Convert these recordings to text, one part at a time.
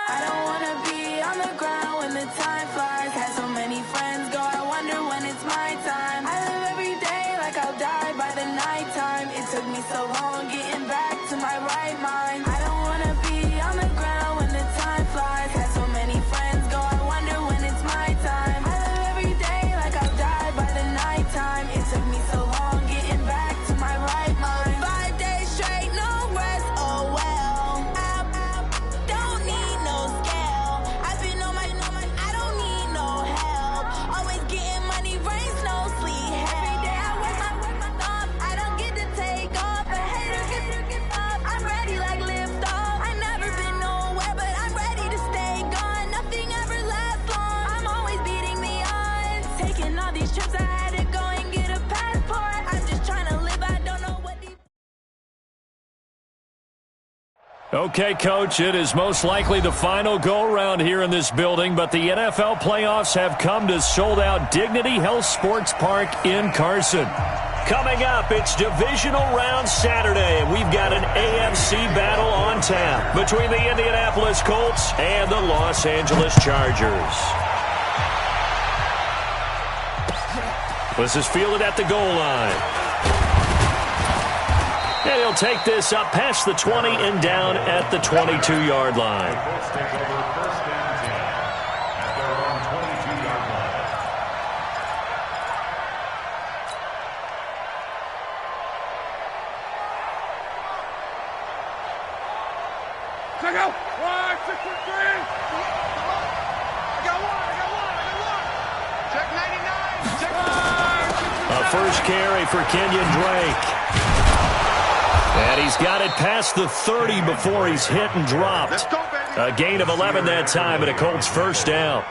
I don't wanna be on the ground when the time flies. Had so many friends go, I wonder when it's my time. I live every day like I'll die by the nighttime. It took me so long getting back to my right mind. I don't wanna be on the ground when the time flies. Had so many friends go, I wonder when it's my time. I live every day like I'll die by the nighttime. It took me so long getting back to my right mind. 5 days straight, no rest, oh well. I don't need no scale. I've been on my, I don't need no help. Always getting money, rain, snow, sleet, every day I work my thumb. I don't get to take off, a hater get up. I'm ready like lift off. I never been nowhere, but I'm ready to stay gone. Nothing ever lasts long. I'm always beating the odds. Taking all these trips, I had to go and get a passport. I'm just trying to live, I don't know what these. Okay, Coach, it is most likely the final go-around here in this building, but the NFL playoffs have come to sold-out Dignity Health Sports Park in Carson. Coming up, it's Divisional Round Saturday, and we've got an AFC battle on tap between the Indianapolis Colts and the Los Angeles Chargers. This is fielded at the goal line. And he'll take this up past the 20 and down at the 22-yard line. Check out. 1, 2, 3. I got one. Check 99. Check 1. A first carry for Kenyon Drake. And he's got it past the 30 before he's hit and dropped. Let's go, baby. A gain of 11 that time, and a Colts first down.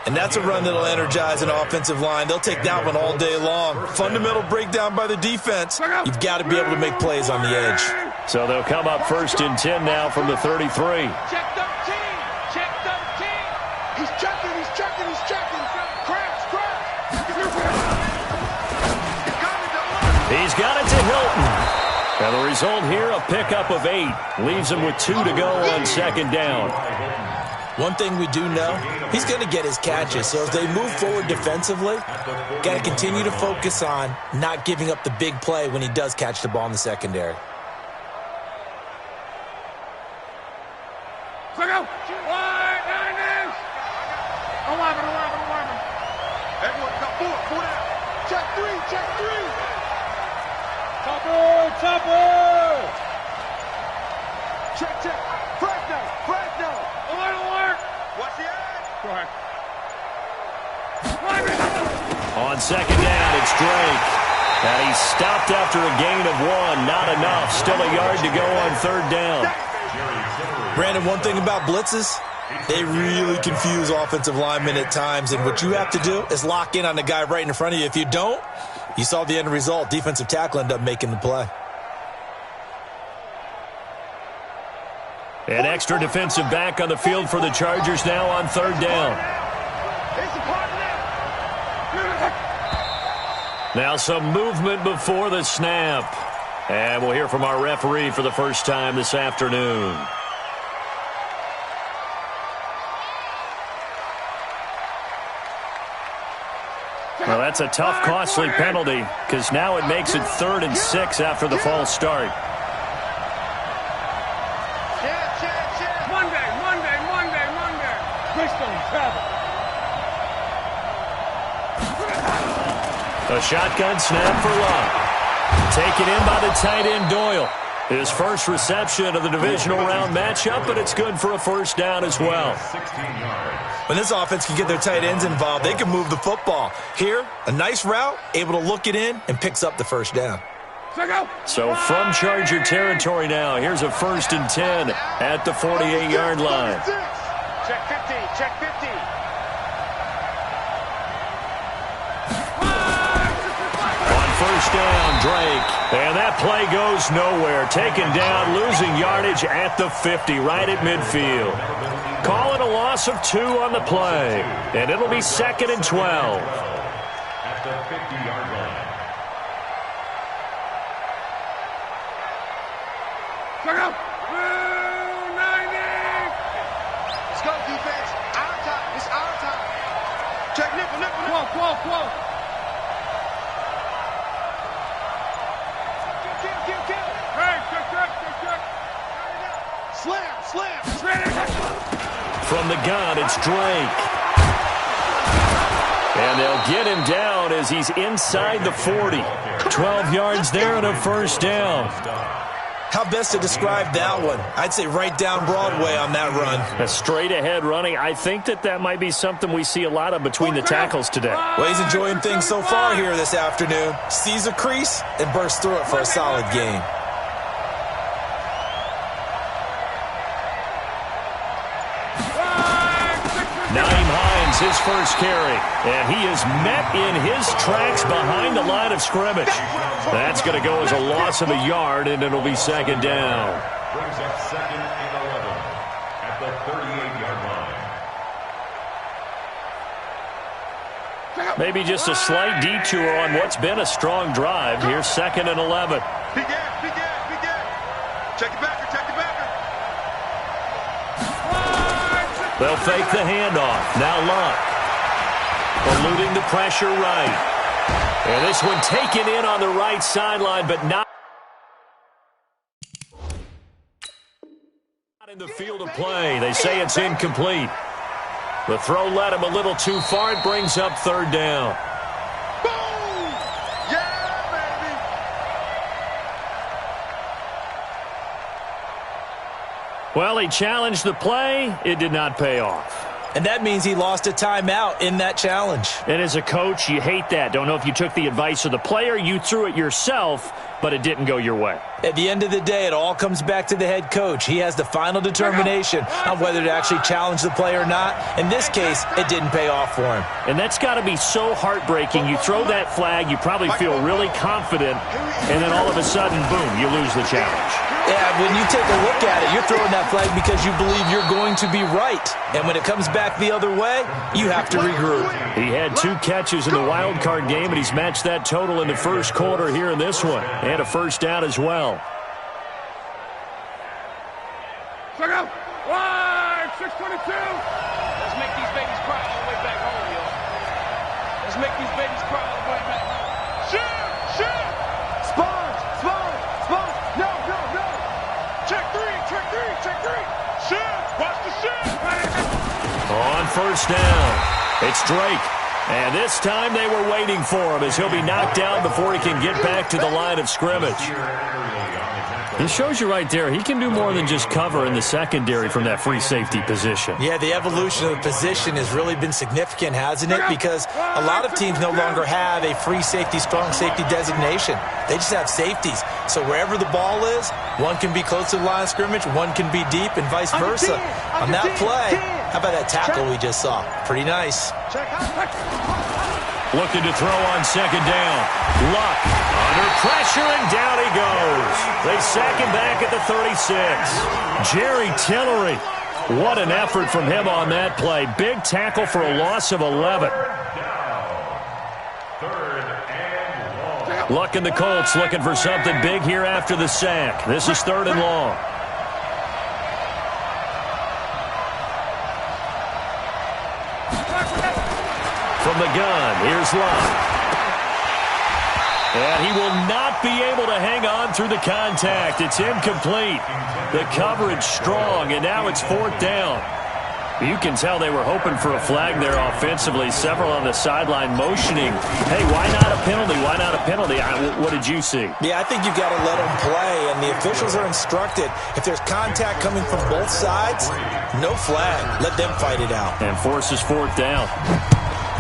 And that's a run that'll energize an offensive line. They'll take that one all day long. Fundamental breakdown by the defense. You've got to be able to make plays on the edge. So they'll come up first and 10 now from the 33. Check 13. Check 13. He's checking. Crash. He's got it to Hilton. And the result here, a pickup of 8. Leaves him with 2 to go on second down. One thing we do know, he's going to get his catches. So as they move forward defensively, got to continue to focus on not giving up the big play when he does catch the ball in the secondary. Check out. 1, 9 inch. 11. Everyone got 4 down. Check 3. Topper! Check. Fresno! Alert! Watch the edge! Go ahead. On second down, it's Drake. And he's stopped after a gain of 1. Not enough. Still a yard to go on third down. Brandon, one thing about blitzes, they really confuse offensive linemen at times. And what you have to do is lock in on the guy right in front of you. If you don't, you saw the end result. Defensive tackle ended up making the play. An extra defensive back on the field for the Chargers now on third down. Now some movement before the snap. And we'll hear from our referee for the first time this afternoon. Well, that's a tough, costly penalty because now it makes it 3rd and 6 after the false start. Monday. Greystone travel. A shotgun snap for Love. Taken in by the tight end Doyle. His first reception of the divisional round matchup, but it's good for a first down as well. When this offense can get their tight ends involved, they can move the football. Here, a nice route, able to look it in, and picks up the first down. So from Charger territory now, here's a 1st and 10 at the 48-yard line. Check 50. On first down, Drake. And that play goes nowhere. Taken down, losing yardage at the 50, right at midfield. Call it a loss of 2 on the play. And it'll be 2nd and 12. At the 50-yard line. Check out. Whoa. Slam. From the gun, it's Drake. And they'll get him down as he's inside the 40. 12 yards there and a first down. How best to describe that one? I'd say right down Broadway on that run. A straight-ahead running. I think that might be something we see a lot of between the tackles today. Well, he's enjoying things so far here this afternoon. Sees a crease and bursts through it for a solid gain. His first carry, and he is met in his tracks behind the line of scrimmage. That's going to go as a loss of a yard, and it'll be second down. Brings up 2nd and 11 at the 38-yard line. Maybe just a slight detour on what's been a strong drive. Here's 2nd and 11. Big gap. Check it back. They'll fake the handoff. Now Luck. Eluding the pressure right. And this one taken in on the right sideline, but not in the field of play. They say it's incomplete. The throw led him a little too far. It brings up third down. Boom! Yeah, baby! Well, he challenged the play. It did not pay off. And that means he lost a timeout in that challenge. And as a coach, you hate that. Don't know if you took the advice of the player, you threw it yourself, but it didn't go your way. At the end of the day, it all comes back to the head coach. He has the final determination on whether to actually challenge the play or not. In this case, it didn't pay off for him. And that's got to be so heartbreaking. You throw that flag, you probably feel really confident, and then all of a sudden, boom, you lose the challenge. Yeah, when you take a look at it, you're throwing that flag because you believe you're going to be right. And when it comes back the other way, you have to regroup. He had 2 catches in the wild card game, and he's matched that total in the first quarter here in this one. And a first down as well. Check out. Wide, 622. Let's make these babies cry all the way back home, y'all. Let's make these babies cry all the way back home. Shoot! Sponge! No. Check three. Shoot! Watch the shoot! On first down, it's Drake. And this time they were waiting for him as he'll be knocked down before he can get back to the line of scrimmage. It shows you right there, he can do more than just cover in the secondary from that free safety position. Yeah, the evolution of the position has really been significant, hasn't it? Because a lot of teams no longer have a free safety, strong safety designation. They just have safeties. So wherever the ball is, one can be close to the line of scrimmage, one can be deep, and vice versa. On that play, how about that tackle we just saw? Pretty nice. Looking to throw on second down. Luck under pressure, and down he goes. They sack him back at the 36. Jerry Tillery. What an effort from him on that play. Big tackle for a loss of 11. Luck and the Colts looking for something big here after the sack. This is 3rd and long. From the gun, here's Luck. And he will not be able to hang on through the contact. It's incomplete. The coverage strong, and now it's 4th down. You can tell they were hoping for a flag there offensively. Several on the sideline motioning. Hey, why not a penalty? Why not a penalty? What did you see? Yeah, I think you've got to let them play, and the officials are instructed. If there's contact coming from both sides, no flag. Let them fight it out. And forces 4th down.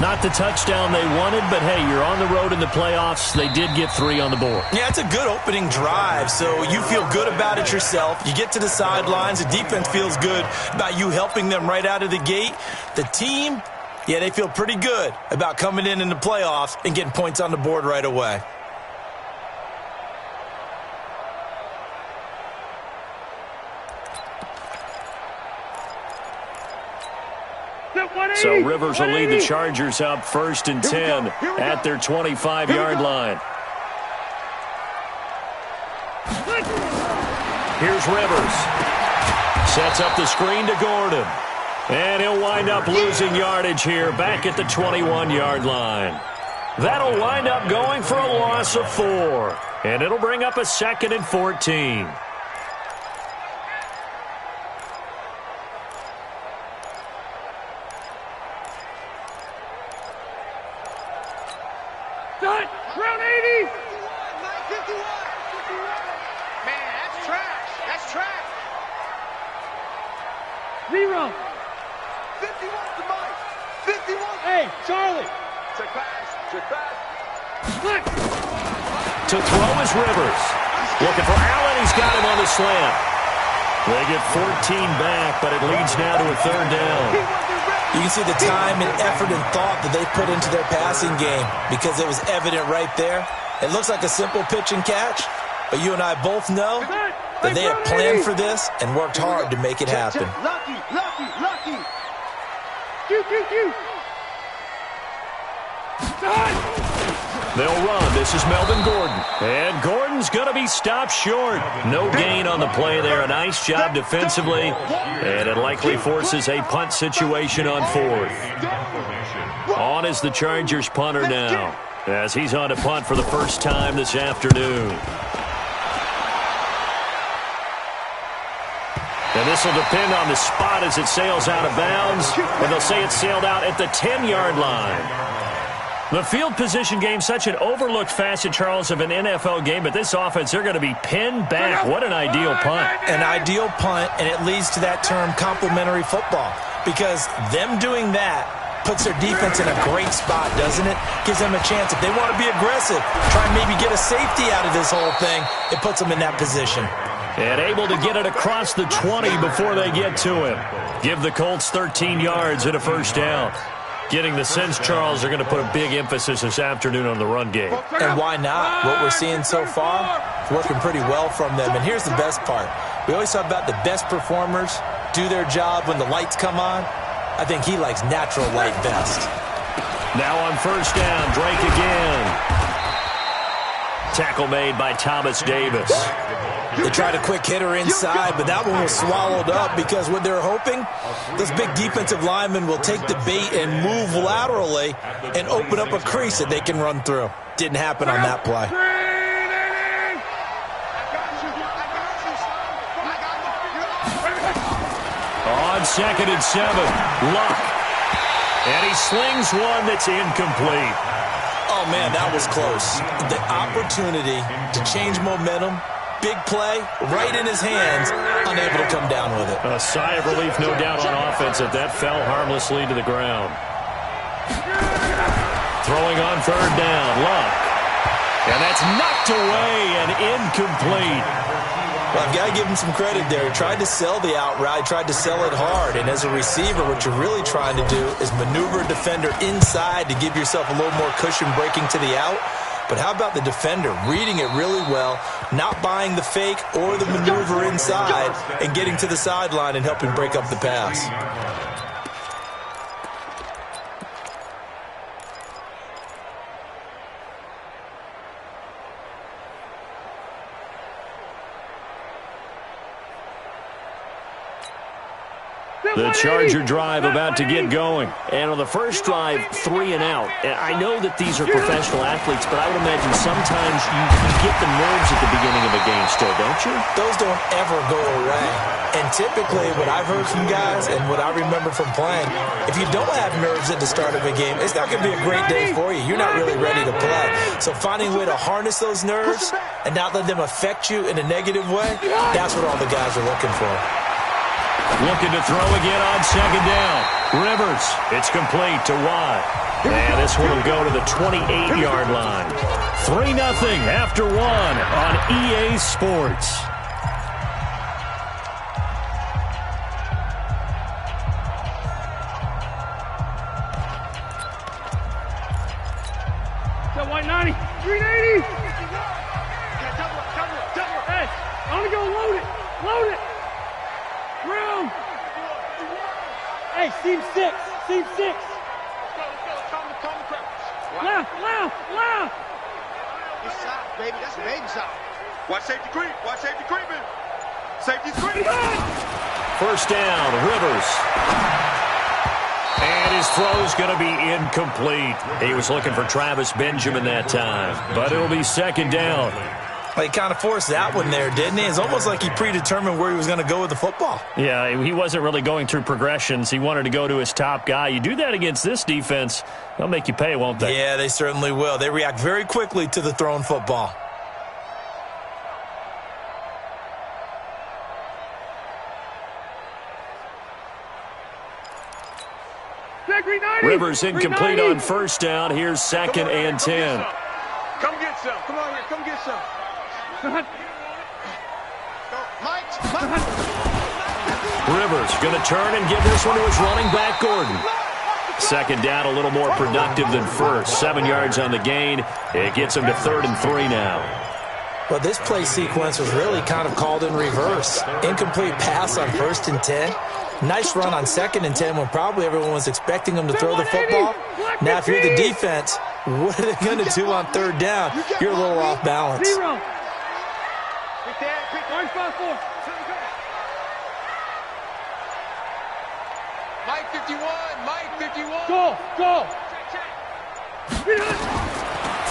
Not the touchdown they wanted, but hey, you're on the road in the playoffs. They did get 3 on the board. Yeah, it's a good opening drive, so you feel good about it yourself. You get to the sidelines. The defense feels good about you helping them right out of the gate. The team, yeah, they feel pretty good about coming in the playoffs and getting points on the board right away. So Rivers will lead the Chargers up 1st and 10 at their 25-yard line. Here's Rivers. Sets up the screen to Gordon. And he'll wind up losing yardage here back at the 21-yard line. That'll wind up going for a loss of 4. And it'll bring up a 2nd and 14. Done. Round 80. 51. Man, that's trash. That's trash. 0. 51 to Mike. 51. Hey, Charlie. Check pass. Check pass. Look. To throw is Rivers. Looking for Allen. He's got him on the slant. They get 14 back, but it leads now to a 3rd down. You can see the time and effort and thought that they put into their passing game because it was evident right there. It looks like a simple pitch and catch, but you and I both know that they have planned for this and worked hard to make it happen. Lucky. Q. They'll run. This is Melvin Gordon. And Gordon's going to be stopped short. No gain on the play there. A nice job defensively. And it likely forces a punt situation on 4th. On is the Chargers punter now, as he's on to punt for the first time this afternoon. And this will depend on the spot as it sails out of bounds. And they'll say it sailed out at the 10-yard line. The field position game, such an overlooked facet, Charles, of an NFL game. But this offense, they're going to be pinned back. What an ideal punt. An ideal punt, and it leads to that term complementary football. Because them doing that puts their defense in a great spot, doesn't it? Gives them a chance. If they want to be aggressive, try and maybe get a safety out of this whole thing, it puts them in that position. And able to get it across the 20 before they get to him. Give the Colts 13 yards and a 1st down. Getting the sense, Charles, they're going to put a big emphasis this afternoon on the run game. And why not? What we're seeing so far is working pretty well from them. And here's the best part. We always talk about the best performers do their job when the lights come on. I think he likes natural light best. Now on 1st down, Drake again. Tackle made by Thomas Davis. They tried a quick hitter inside, but that one was swallowed up because what they're hoping, this big defensive lineman will take the bait and move laterally and open up a crease that they can run through. Didn't happen on that play. On 2nd and 7, Luck. And he slings one that's incomplete. Oh, man, that was close. The opportunity to change momentum. Big play, right in his hands, unable to come down with it. A sigh of relief, no doubt, on offense that fell harmlessly to the ground. Throwing on 3rd down, Luck. And that's knocked away and incomplete. Well, I've got to give him some credit there. He tried to sell the out route, tried to sell it hard. And as a receiver, what you're really trying to do is maneuver a defender inside to give yourself a little more cushion breaking to the out. But how about the defender reading it really well, not buying the fake or the maneuver inside, and getting to the sideline and helping break up the pass? The Charger drive about to get going. And on the first drive, 3 and out. And I know that these are professional athletes, but I would imagine sometimes you get the nerves at the beginning of a game still, don't you? Those don't ever go away. And typically what I've heard from guys and what I remember from playing, if you don't have nerves at the start of a game, it's not going to be a great day for you. You're not really ready to play. So finding a way to harness those nerves and not let them affect you in a negative way, that's what all the guys are looking for. Looking to throw again on 2nd down. Rivers, it's complete to Watt. And this one will go to the 28-yard line. 3-0 after 1 on EA Sports. That white 90. 380. Double it. Hey, I want to go load it. Load it. Room. Hey, seam 6. Seam 6. Let's go. Calm the crackers. Left. It's soft, baby. That's a baby soft. Watch safety creep. Safety's creeping. 1st down, Rivers. And his throw's going to be incomplete. He was looking for Travis Benjamin that time, but it'll be second down. He kind of forced that one there, didn't he? It's almost like he predetermined where he was going to go with the football. Yeah, he wasn't really going through progressions. He wanted to go to his top guy. You do that against this defense, they'll make you pay, won't they? Yeah, they certainly will. They react very quickly to the thrown football. Rivers incomplete on first down. Here's second and 10. Come get some. Come on here. Come get some. Rivers going to turn and give this one to his running back, Gordon. Second down, a little more productive than first. 7 yards on the gain. It gets him to 3rd and 3 now. Well, this play sequence was really kind of called in reverse. Incomplete pass on 1st and 10. Nice run on 2nd and 10 when probably everyone was expecting him to throw the football. Now, if you're the defense, what are they going to do on 3rd down? You're a little off balance. Mike 51. Mike 51. Go.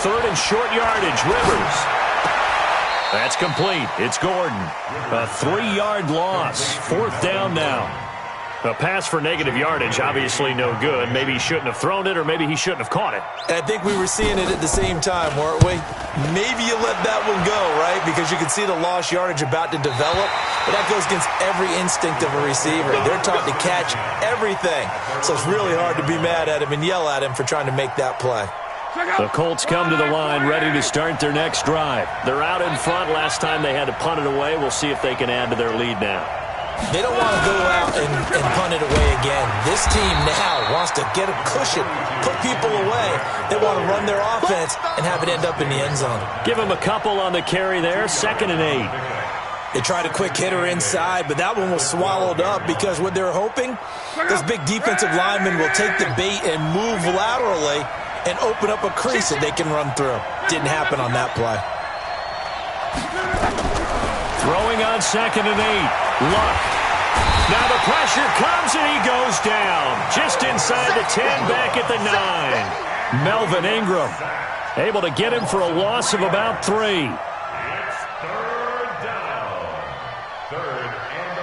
3rd and short yardage, Rivers. That's complete. It's Gordon. A 3-yard loss. 4th down now. A pass for negative yardage, obviously no good. Maybe he shouldn't have thrown it, or maybe he shouldn't have caught it. I think we were seeing it at the same time, weren't we? Maybe you let that one go, right? Because you can see the lost yardage about to develop. But that goes against every instinct of a receiver. They're taught to catch everything. So it's really hard to be mad at him and yell at him for trying to make that play. The Colts come to the line ready to start their next drive. They're out in front. Last time they had to punt it away. We'll see if they can add to their lead now. They don't want to go out and punt it away again. This team now wants to get a cushion, put people away. They want to run their offense and have it end up in the end zone. Give them a couple on the carry there. 2nd and 8. They tried a quick hitter inside, but that one was swallowed up because what they're hoping, those big defensive linemen will take the bait and move laterally and open up a crease that they can run through. Didn't happen on that play. Throwing on 2nd and 8. Luck. Now the pressure comes and he goes down. Just inside the 10, back at the 9. Melvin Ingram able to get him for a loss of about 3. It's 3rd down. 3rd and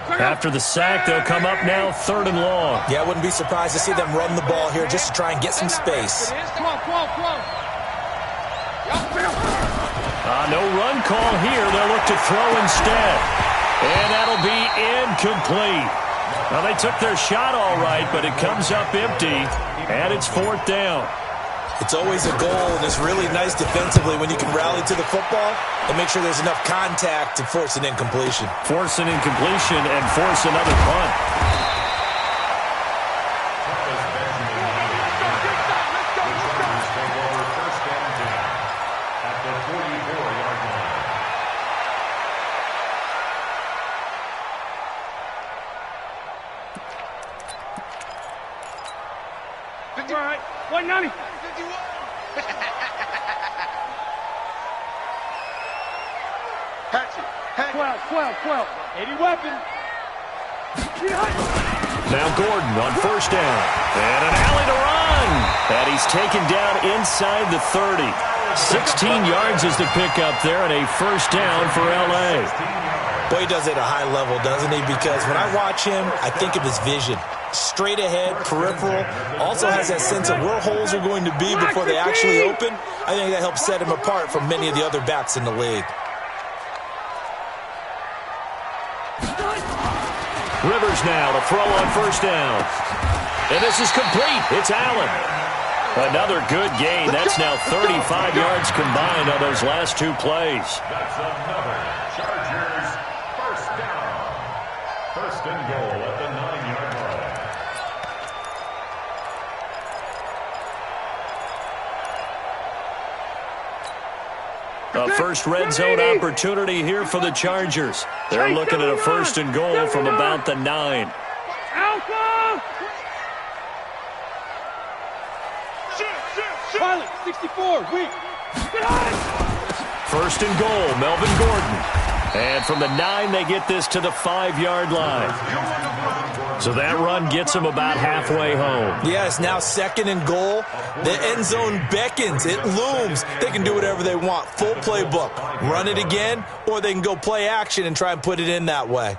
11. After the sack, they'll come up now 3rd and long. Yeah, I wouldn't be surprised to see them run the ball here just to try and get some space. Come on. No run call here. They'll look to throw instead. And that'll be incomplete. Well, they took their shot all right, but it comes up empty, and it's 4th down. It's always a goal, and it's really nice defensively when you can rally to the football and make sure there's enough contact to force an incompletion. Force an incompletion and force another punt. All right. 190. 12. 80 weapon. Now Gordon on 1st down. And an alley to run. And he's taken down inside the 30. 16 yards is the pickup there, and a 1st down for L.A. Boy, he does it at a high level, doesn't he? Because when I watch him, I think of his vision. Straight ahead, peripheral. Also has that sense of where holes are going to be before they actually open. I think that helps set him apart from many of the other backs in the league. Rivers now to throw on 1st down. And this is complete. It's Allen. Another good gain. That's now 35 yards combined on those last 2 plays. That's another Chargers 1st down. 1st and goal at the 9-yard line. A first red zone opportunity here for the Chargers. They're looking at a 1st and goal from about the 9. Alpha! Pilot, 64, weak. 1st and goal, Melvin Gordon. And from the 9, they get this to the 5-yard line. So that run gets them about halfway home. Yeah, it's now 2nd and goal. The end zone beckons. It looms. They can do whatever they want. Full playbook. Run it again, or they can go play action and try and put it in that way.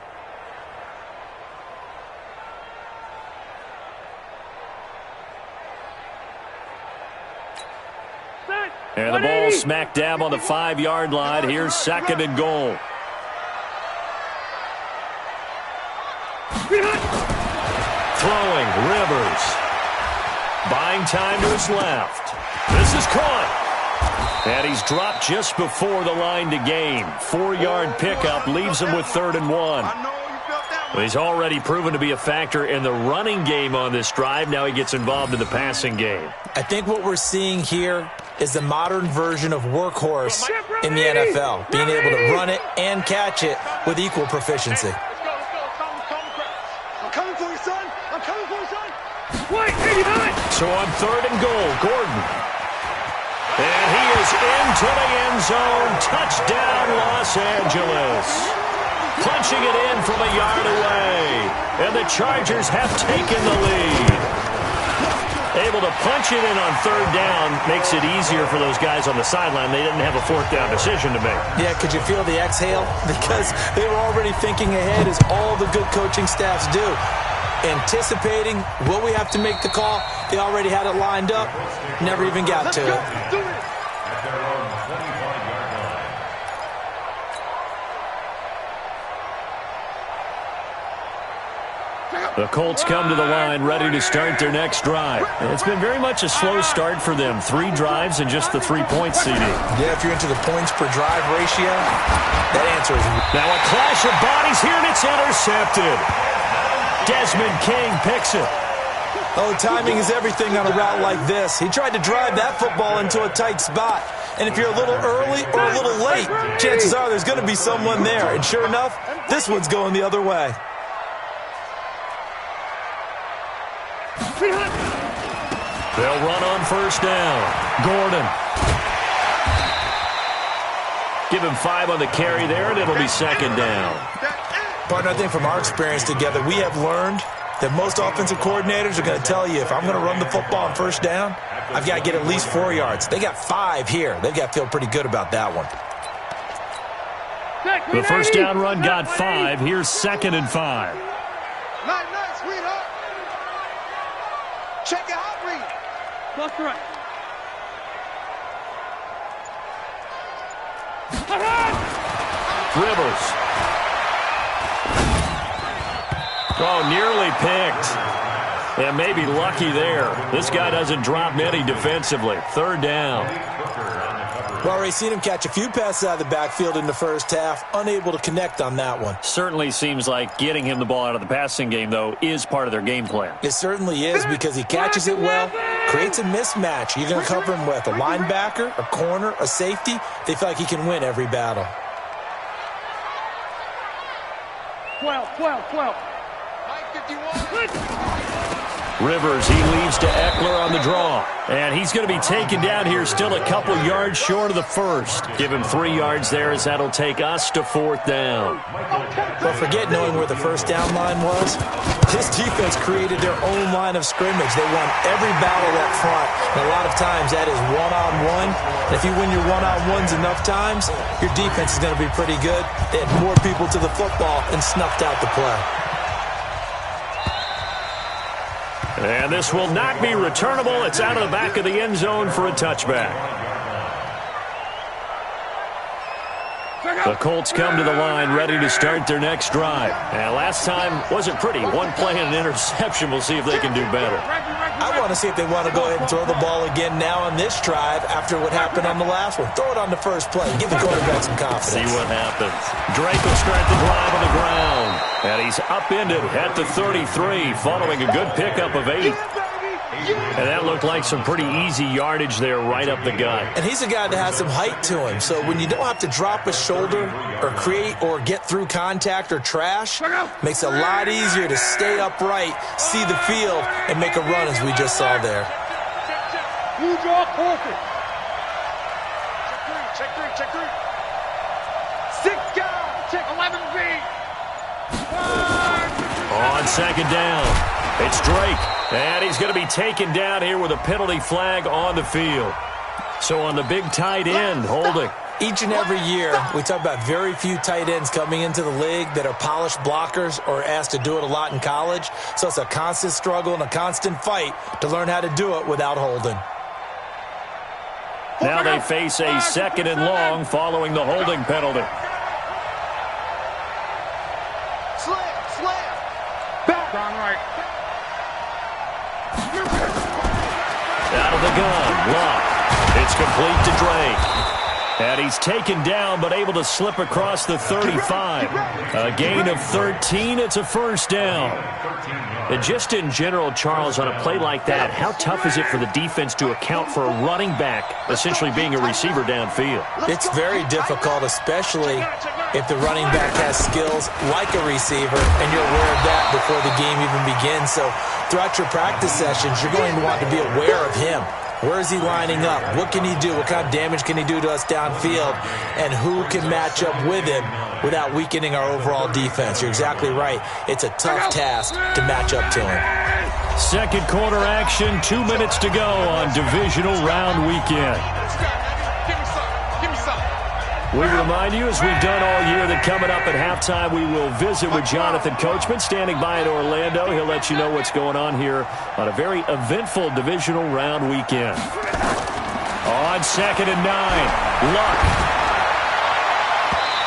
And the ball smack dab on the 5-yard line. Here's 2nd and goal. Throwing, Rivers. Buying time to his left. This is caught. And he's dropped just before the line to gain. 4-yard pickup leaves him with 3rd and 1. He's already proven to be a factor in the running game on this drive. Now he gets involved in the passing game. I think what we're seeing here is the modern version of workhorse in the NFL, being able to run it and catch it with equal proficiency. I'm coming for you, son. I'm coming for you, son. Wait, 89. So on 3rd and goal, Gordon. And he is into the end zone. Touchdown, Los Angeles. Punching it in from a yard away. And the Chargers have taken the lead. Able to punch it in on 3rd down makes it easier for those guys on the sideline. They didn't have a 4th down decision to make. Yeah, could you feel the exhale? Because they were already thinking ahead, as all the good coaching staffs do. Anticipating what we have to make the call. They already had it lined up. Never even got to it. The Colts come to the line ready to start their next drive. It's been very much a slow start for them. 3 drives and just the 3-point CD. Yeah, if you're into the points per drive ratio, that answer is... Now a clash of bodies here, and it's intercepted. Desmond King picks it. Oh, timing is everything on a route like this. He tried to drive that football into a tight spot. And if you're a little early or a little late, chances are there's going to be someone there. And sure enough, this one's going the other way. They'll run on 1st down. Gordon. Give him 5 on the carry there, and it'll be 2nd down. Partner, I think from our experience together, we have learned that most offensive coordinators are going to tell you, if I'm going to run the football on 1st down, I've got to get at least 4 yards. They got 5 here. They've got to feel pretty good about that one. The 1st down run got 5. Here's 2nd and 5. Nice, sweetheart. Check your hot read. Left to right. Rivers. Oh, nearly picked. And maybe lucky there. This guy doesn't drop many defensively. 3rd down. Well, already seen him catch a few passes out of the backfield in the first half. Unable to connect on that one. Certainly seems like getting him the ball out of the passing game, though, is part of their game plan. It certainly is, because he catches it well, creates a mismatch. You're going to cover him with a linebacker, a corner, a safety. They feel like he can win every battle. 12. Rivers, he leads to Eckler on the draw. And he's going to be taken down here, still a couple yards short of the 1st. Give him 3 yards there, as that'll take us to 4th down. But forget knowing where the 1st down line was. This defense created their own line of scrimmage. They won every battle up front. And a lot of times that is one-on-one. And if you win your one-on-ones enough times, your defense is going to be pretty good. They had more people to the football and snuffed out the play. And this will not be returnable. It's out of the back of the end zone for a touchback. The Colts come to the line ready to start their next drive. And last time wasn't pretty. 1 play and an interception. We'll see if they can do better. I want to see if they want to go ahead and throw the ball again now on this drive after what happened on the last one. Throw it on the first play. Give the quarterback some confidence. See what happens. Drake will start the drive on the ground. And he's upended at the 33, following a good pickup of 8. And that looked like some pretty easy yardage there right up the gut. And he's a guy that has some height to him. So when you don't have to drop a shoulder or create or get through contact or trash, makes it a lot easier to stay upright, see the field, and make a run as we just saw there. You draw perfect. Check three. 6 guys. Check 11 feet. 5. On second down, it's Drake. And he's going to be taken down here with a penalty flag on the field. So on the big tight end, holding. Each and every year, we talk about very few tight ends coming into the league that are polished blockers or asked to do it a lot in college. So it's a constant struggle and a constant fight to learn how to do it without holding. Now they face a second and long following the holding penalty. Slam. Back. Gone right. Out of the gun, Luck. It's complete to Drake. And he's taken down but able to slip across the 35. A gain of 13. It's a first down. And just in general, Charles, on a play like that, how tough is it for the defense to account for a running back essentially being a receiver downfield? It's very difficult, especially if the running back has skills like a receiver, and you're aware of that before the game even begins. So throughout your practice sessions, you're going to want to be aware of him. Where is he lining up? What can he do? What kind of damage can he do to us downfield? And who can match up with him without weakening our overall defense? You're exactly right. It's a tough task to match up to him. Second quarter action, 2 minutes to go on divisional round weekend. We remind you, as we've done all year, that coming up at halftime, we will visit with Jonathan Coachman, standing by in Orlando. He'll let you know what's going on here on a very eventful divisional round weekend. On second and 9, Luck.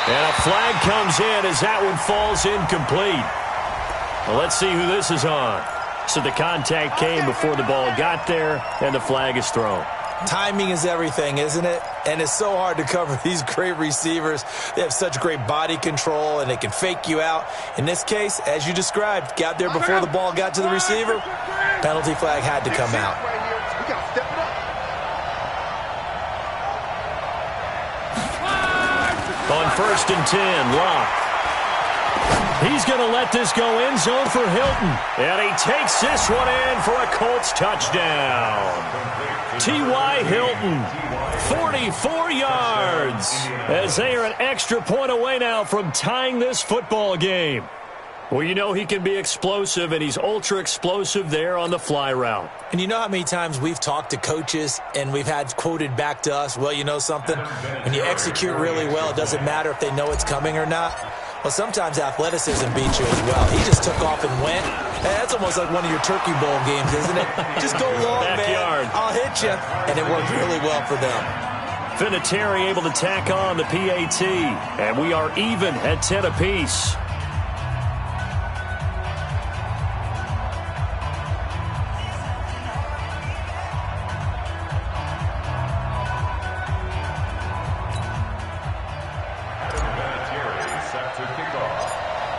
And a flag comes in as that one falls incomplete. Well, let's see who this is on. So the contact came before the ball got there, and the flag is thrown. Timing is everything, isn't it? And it's so hard to cover these great receivers. They have such great body control, and they can fake you out. In this case, as you described, got there before the ball got to the receiver. Penalty flag had to come out. On first and 10, Locke. He's going to let this go end zone for Hilton. And he takes this one in for a Colts touchdown. T.Y. Hilton, 44 yards, as they are an extra point away now from tying this football game. Well, you know he can be explosive, and he's ultra-explosive there on the fly route. And you know how many times we've talked to coaches and we've had quoted back to us, well, you know something? When you execute really well, it doesn't matter if they know it's coming or not. Well, sometimes athleticism beats you as well. He just took off and went. Hey, that's almost like one of your Turkey Bowl games, isn't it? Just go long, Backyard. man. I'll hit you. And it worked really well for them. Vinatieri able to tack on the PAT. And we are even at 10 apiece.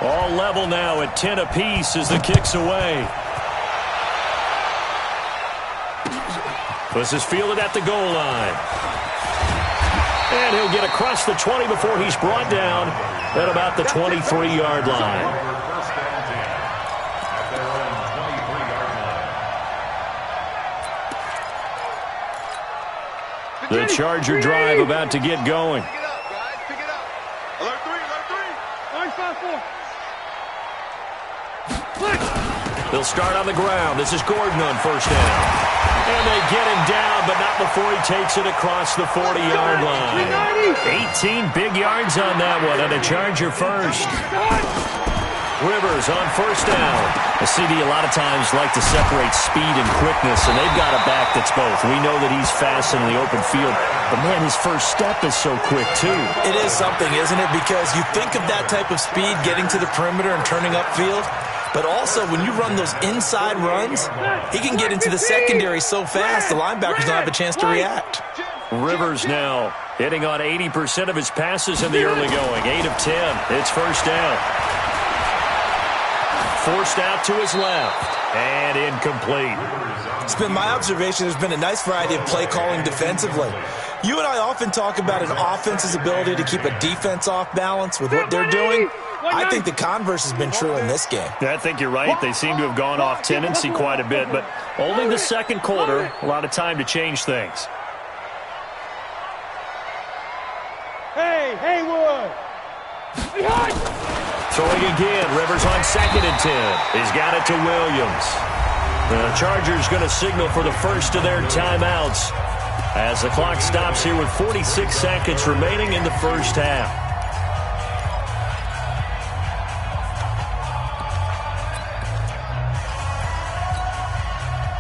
All level now at 10 apiece as the kick's away. This is fielded at the goal line. And he'll get across the 20 before he's brought down at about the 23-yard line. The Charger drive about to get going. They'll start on the ground. This is Gordon on first down. And they get him down, but not before he takes it across the 40-yard line. 18 big yards on that one, and a Charger first. Rivers on first down. The CD a lot of times like to separate speed and quickness, and they've got a back that's both. We know that he's fast in the open field, but man, his first step is so quick too. It is something, isn't it? Because you think of that type of speed getting to the perimeter and turning upfield, but also when you run those inside runs, he can get into the secondary so fast the linebackers don't have a chance to react. Rivers now hitting on 80% of his passes in the early going. 8 of 10. It's first down. Forced out to his left. And incomplete. It's been my observation there's been a nice variety of play calling defensively. You and I often talk about an offense's ability to keep a defense off balance with what they're doing. I think the converse has been true in this game. I think you're right. They seem to have gone off tendency quite a bit, but only the second quarter, a lot of time to change things. Hey, Haywood! Throwing again, Rivers on 2nd and 10. He's got it to Williams. The Chargers going to signal for the first of their timeouts as the clock stops here with 46 seconds remaining in the first half.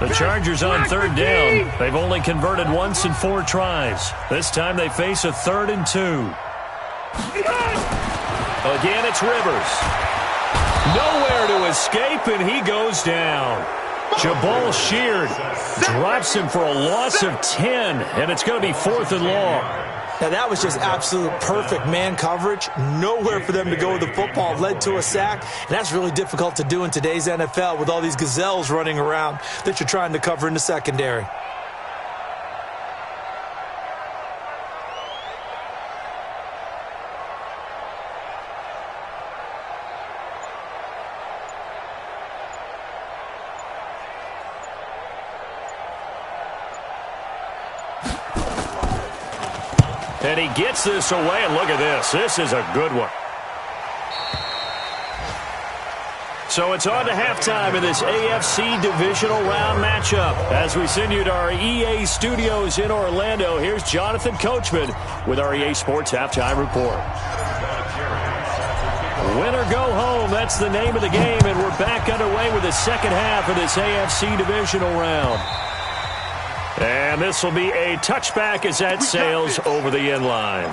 The Chargers on 3rd down. They've only converted once in 4 tries. This time they face a 3rd and 2. Again, it's Rivers. Nowhere to escape, and he goes down. Jabal Sheard drops him for a loss of 10, and it's going to be 4th and long. Now, that was just absolute perfect man coverage. Nowhere for them to go with the football. Led to a sack, and that's really difficult to do in today's NFL with all these gazelles running around that you're trying to cover in the secondary. And he gets this away, and look at this. This is a good one. So it's on to halftime in this AFC Divisional Round matchup. As we send you to our EA studios in Orlando, here's Jonathan Coachman with our EA Sports Halftime Report. Win or go home, that's the name of the game, and we're back underway with the second half of this AFC Divisional Round. And this will be a touchback as that sails over the end line.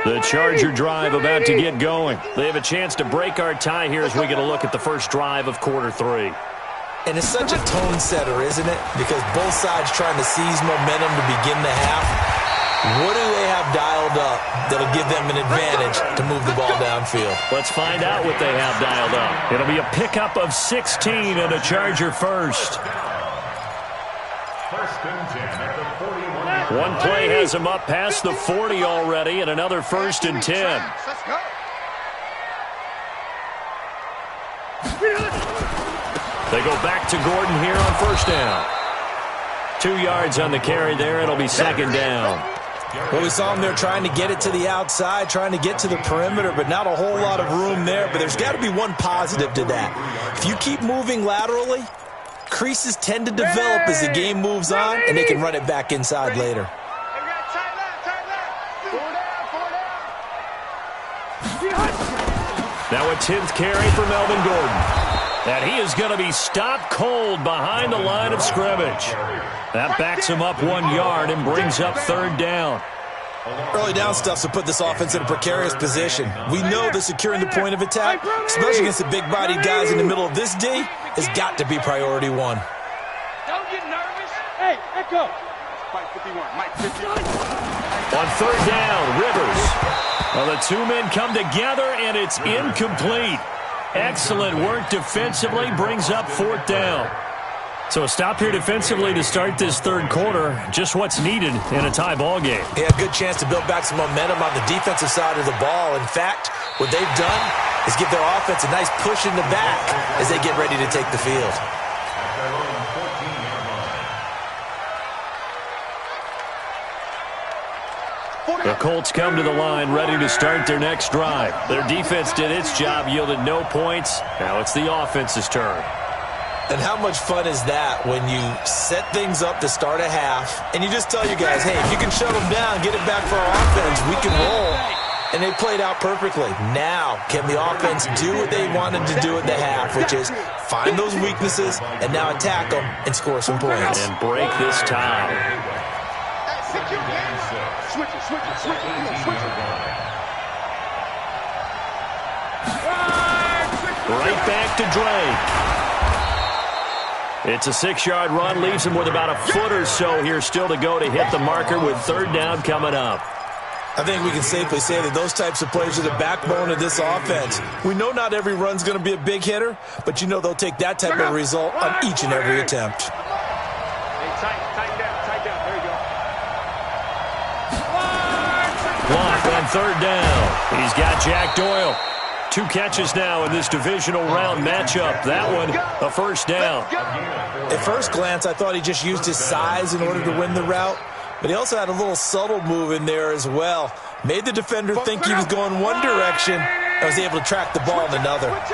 The Charger drive about to get going. They have a chance to break our tie here as we get a look at the first drive of quarter 3. And it's such a tone setter, isn't it? Because both sides trying to seize momentum to begin the half. What do they have dialed up that'll give them an advantage to move the ball downfield? Let's find out what they have dialed up. It'll be a pickup of 16 and a Charger first. One play has him up past the 40 already, and another 1st and 10. They go back to Gordon here on 1st down. 2 yards on the carry there. It'll be 2nd down. Well, we saw him there trying to get it to the outside, trying to get to the perimeter, but not a whole lot of room there. But there's got to be one positive to that. If you keep moving laterally, creases tend to develop as the game moves on, and they can run it back inside later. Now a 10th carry for Melvin Gordon. And he is going to be stopped cold behind the line of scrimmage. That backs him up 1 yard and brings up 3rd down. Early down stuff to put this offense in a precarious position. We know that securing the point of attack, especially against the big-bodied guys in the middle of this D, has got to be priority 1. Don't get nervous. Hey, echo. Mike 51. Mike 51. On 3rd down, Rivers. Well, the 2 men come together, and it's incomplete. Excellent work defensively, brings up 4th down. So a stop here defensively to start this 3rd quarter. Just what's needed in a tie ball game. Yeah, good chance to build back some momentum on the defensive side of the ball. In fact, what they've done is give their offense a nice push in the back as they get ready to take the field. The Colts come to the line ready to start their next drive. Their defense did its job, yielded no points. Now it's the offense's turn. And how much fun is that when you set things up to start a half and you just tell your guys, hey, if you can shut them down, get it back for our offense, we can roll. And they played out perfectly. Now, can the offense do what they wanted to do at the half, which is find those weaknesses and now attack them and score some points. And break this tie. Switch it. Right back to Drake. It's a 6-yard run, leaves him with about a foot or so here still to go to hit the marker with 3rd down coming up. I think we can safely say that those types of plays are the backbone of this offense. We know not every run's going to be a big hitter, but you know they'll take that type of result on each and every attempt. Hey, tighten down. There you go. Block on 3rd down. He's got Jack Doyle. 2 catches now in this divisional round matchup. That one, a first down. At first glance, I thought he just used his size in order to win the route, but he also had a little subtle move in there as well. Made the defender think he was going one direction and was able to track the ball in another. Let's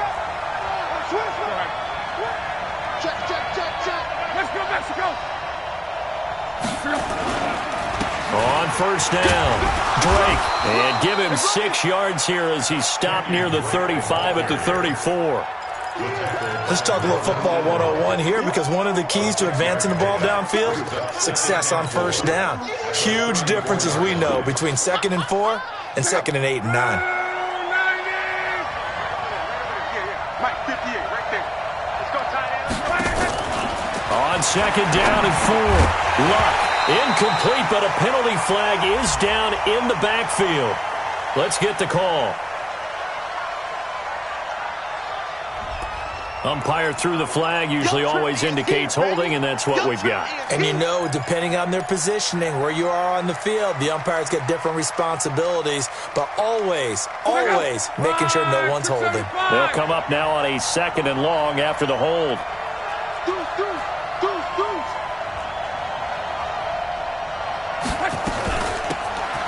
go, Mexico. On first down, Drake. And give him 6 yards here as he's stopped near the 35 at the 34. Let's talk a little football 101 here, because one of the keys to advancing the ball downfield, success on first down. Huge difference, as we know, between 2nd and 4 and 2nd and 8 and 9. Mike, 58, right there. Let's go, tight end. On 2nd down and 4, Luck. Incomplete, but a penalty flag is down in the backfield. Let's get the call. Umpire threw the flag, usually always indicates holding, and that's what we've got. And you know, depending on their positioning, where you are on the field, the umpires get different responsibilities, but always making sure no one's holding. They'll come up now on a 2nd and long after the hold.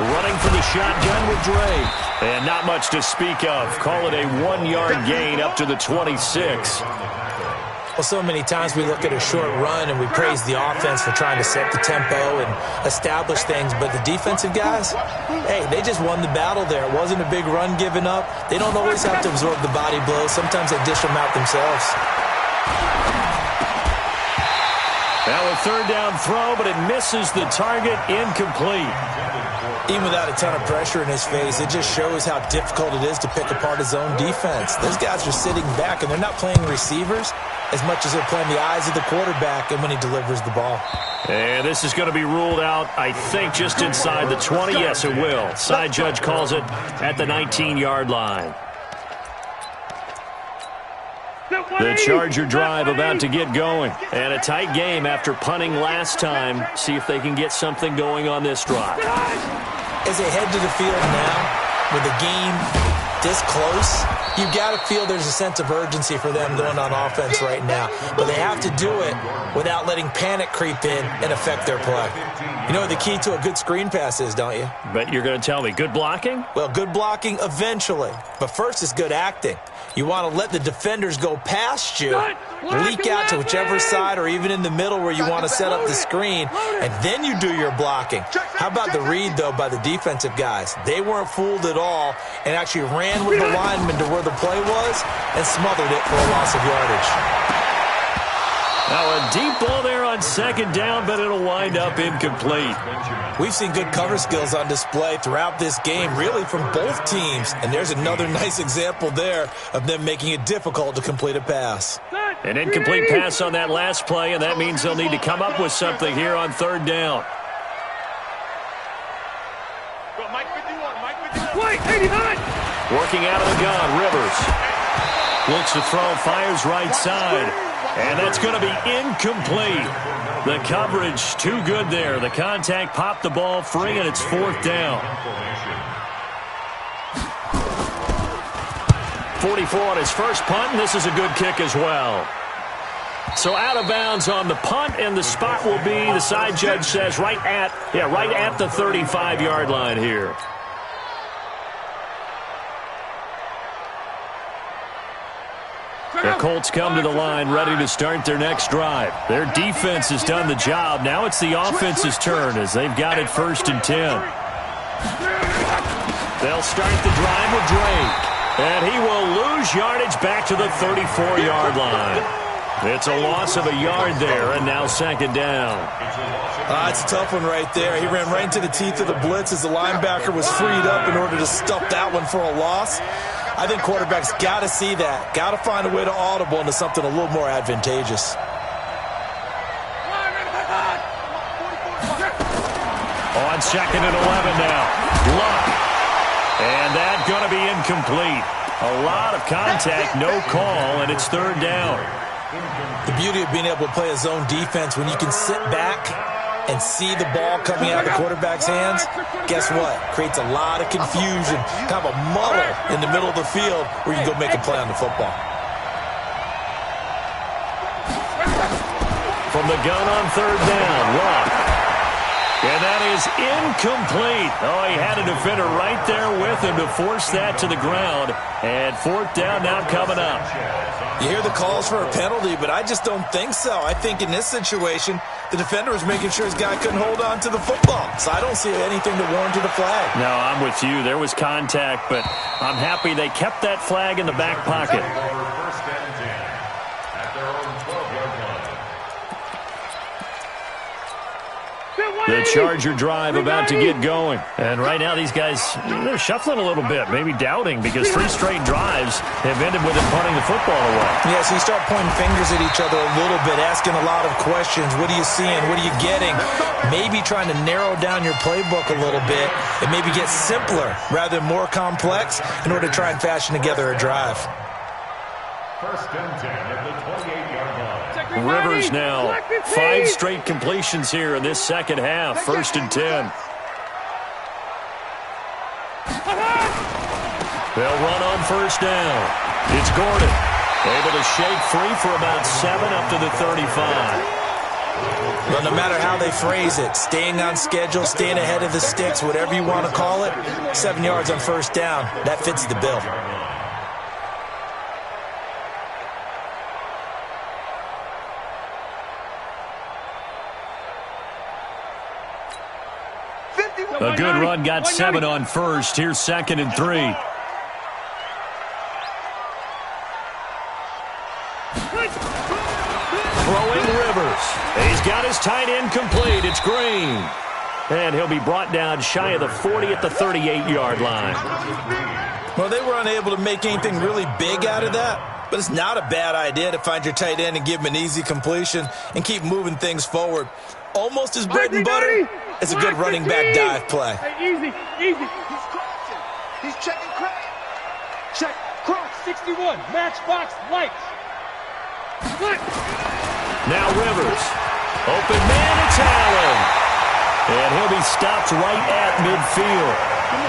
Running for the shotgun with Drake. And not much to speak of. Call it a 1-yard gain up to the 26. Well, so many times we look at a short run and we praise the offense for trying to set the tempo and establish things, but the defensive guys, hey, they just won the battle there. It wasn't a big run given up. They don't always have to absorb the body blows. Sometimes they dish them out themselves. Now a 3rd down throw, but it misses the target, incomplete. Even without a ton of pressure in his face, it just shows how difficult it is to pick apart his own defense. Those guys are sitting back, and they're not playing receivers as much as they're playing the eyes of the quarterback and when he delivers the ball. And this is going to be ruled out, I think, just inside the 20. Yes, it will. Side judge calls it at the 19-yard line. The Charger drive about to get going. And a tight game after punting last time. See if they can get something going on this drive. As they head to the field now, with the game this close, you got to feel there's a sense of urgency for them going on offense right now. But they have to do it without letting panic creep in and affect their play. You know what the key to a good screen pass is, don't you? Bet you're going to tell me. Good blocking? Well, good blocking eventually. But first is good acting. You want to let the defenders go past you, leak out to whichever side or even in the middle where you want to set up the screen, and then you do your blocking. How about the read, though, by the defensive guys? They weren't fooled at all and actually ran with the lineman to where the play was and smothered it for a loss of yardage. Now a deep ball there on 2nd down, but it'll wind up incomplete. We've seen good cover skills on display throughout this game, really from both teams. And there's another nice example there of them making it difficult to complete a pass. An incomplete pass on that last play, and that means they'll need to come up with something here on 3rd down. Mike 51, Mike 51. Wait, 89. Working out of the gun, Rivers. Looks to throw, fires right side. And that's going to be incomplete. The coverage too good there. The contact popped the ball free, and it's 4th down. 44 on his first punt, and this is a good kick as well. So out of bounds on the punt, and the spot will be, the side judge says, right at the 35-yard line here. The Colts come to the line ready to start their next drive. Their defense has done the job. Now it's the offense's turn as they've got it 1st and 10. They'll start the drive with Drake. And he will lose yardage back to the 34-yard line. It's a loss of a yard there, and now 2nd down. It's a tough one right there. He ran right into the teeth of the blitz as the linebacker was freed up in order to stuff that one for a loss. I think quarterbacks got to see that. Got to find a way to audible into something a little more advantageous. On 2nd and 11 now. Luck. And that's going to be incomplete. A lot of contact, no call, and it's 3rd down. The beauty of being able to play a zone defense when you can sit back and see the ball coming out of the quarterback's hands, guess what? Creates a lot of confusion, kind of a muddle in the middle of the field where you go make a play on the football. From the gun on third down, Locke. And that is incomplete. Oh, he had a defender right there with him to force that to the ground. And fourth down now coming up. You hear the calls for a penalty, but I just don't think so. I think in this situation, the defender was making sure his guy couldn't hold on to the football. So I don't see anything to warrant a flag. No, I'm with you. There was contact, but I'm happy they kept that flag in the back pocket. First and 10 at their own 12-yard line. The Charger drive about to get going. And right now these guys, they're shuffling a little bit, maybe doubting, because 3 straight drives have ended with them punting the football away. Yeah, so you start pointing fingers at each other a little bit, asking a lot of questions. What are you seeing? What are you getting? Maybe trying to narrow down your playbook a little bit and maybe get simpler rather than more complex in order to try and fashion together a drive. First and 10 at the 28-yard line. Rivers now, 5 straight completions here in this second half. First and 10. They'll run on first down. It's Gordon. Able to shake free for about 7 up to the 35. Well, no matter how they phrase it, staying on schedule, staying ahead of the sticks, whatever you want to call it, 7 yards on first down, that fits the bill. A good run got 7 on first. Here's second and 3. Throwing Rivers. He's got his tight end complete. It's Green. And he'll be brought down shy of the 40 at the 38-yard line. Well, they were unable to make anything really big out of that, but it's not a bad idea to find your tight end and give him an easy completion and keep moving things forward. Almost as bread and butter. It's a good running back dive play. Hey, easy. He's crossing. He's checking cross. Check. Cross. 61. Matchbox. Lights. Now Rivers. Open man, it's Allen. And he'll be stopped right at midfield.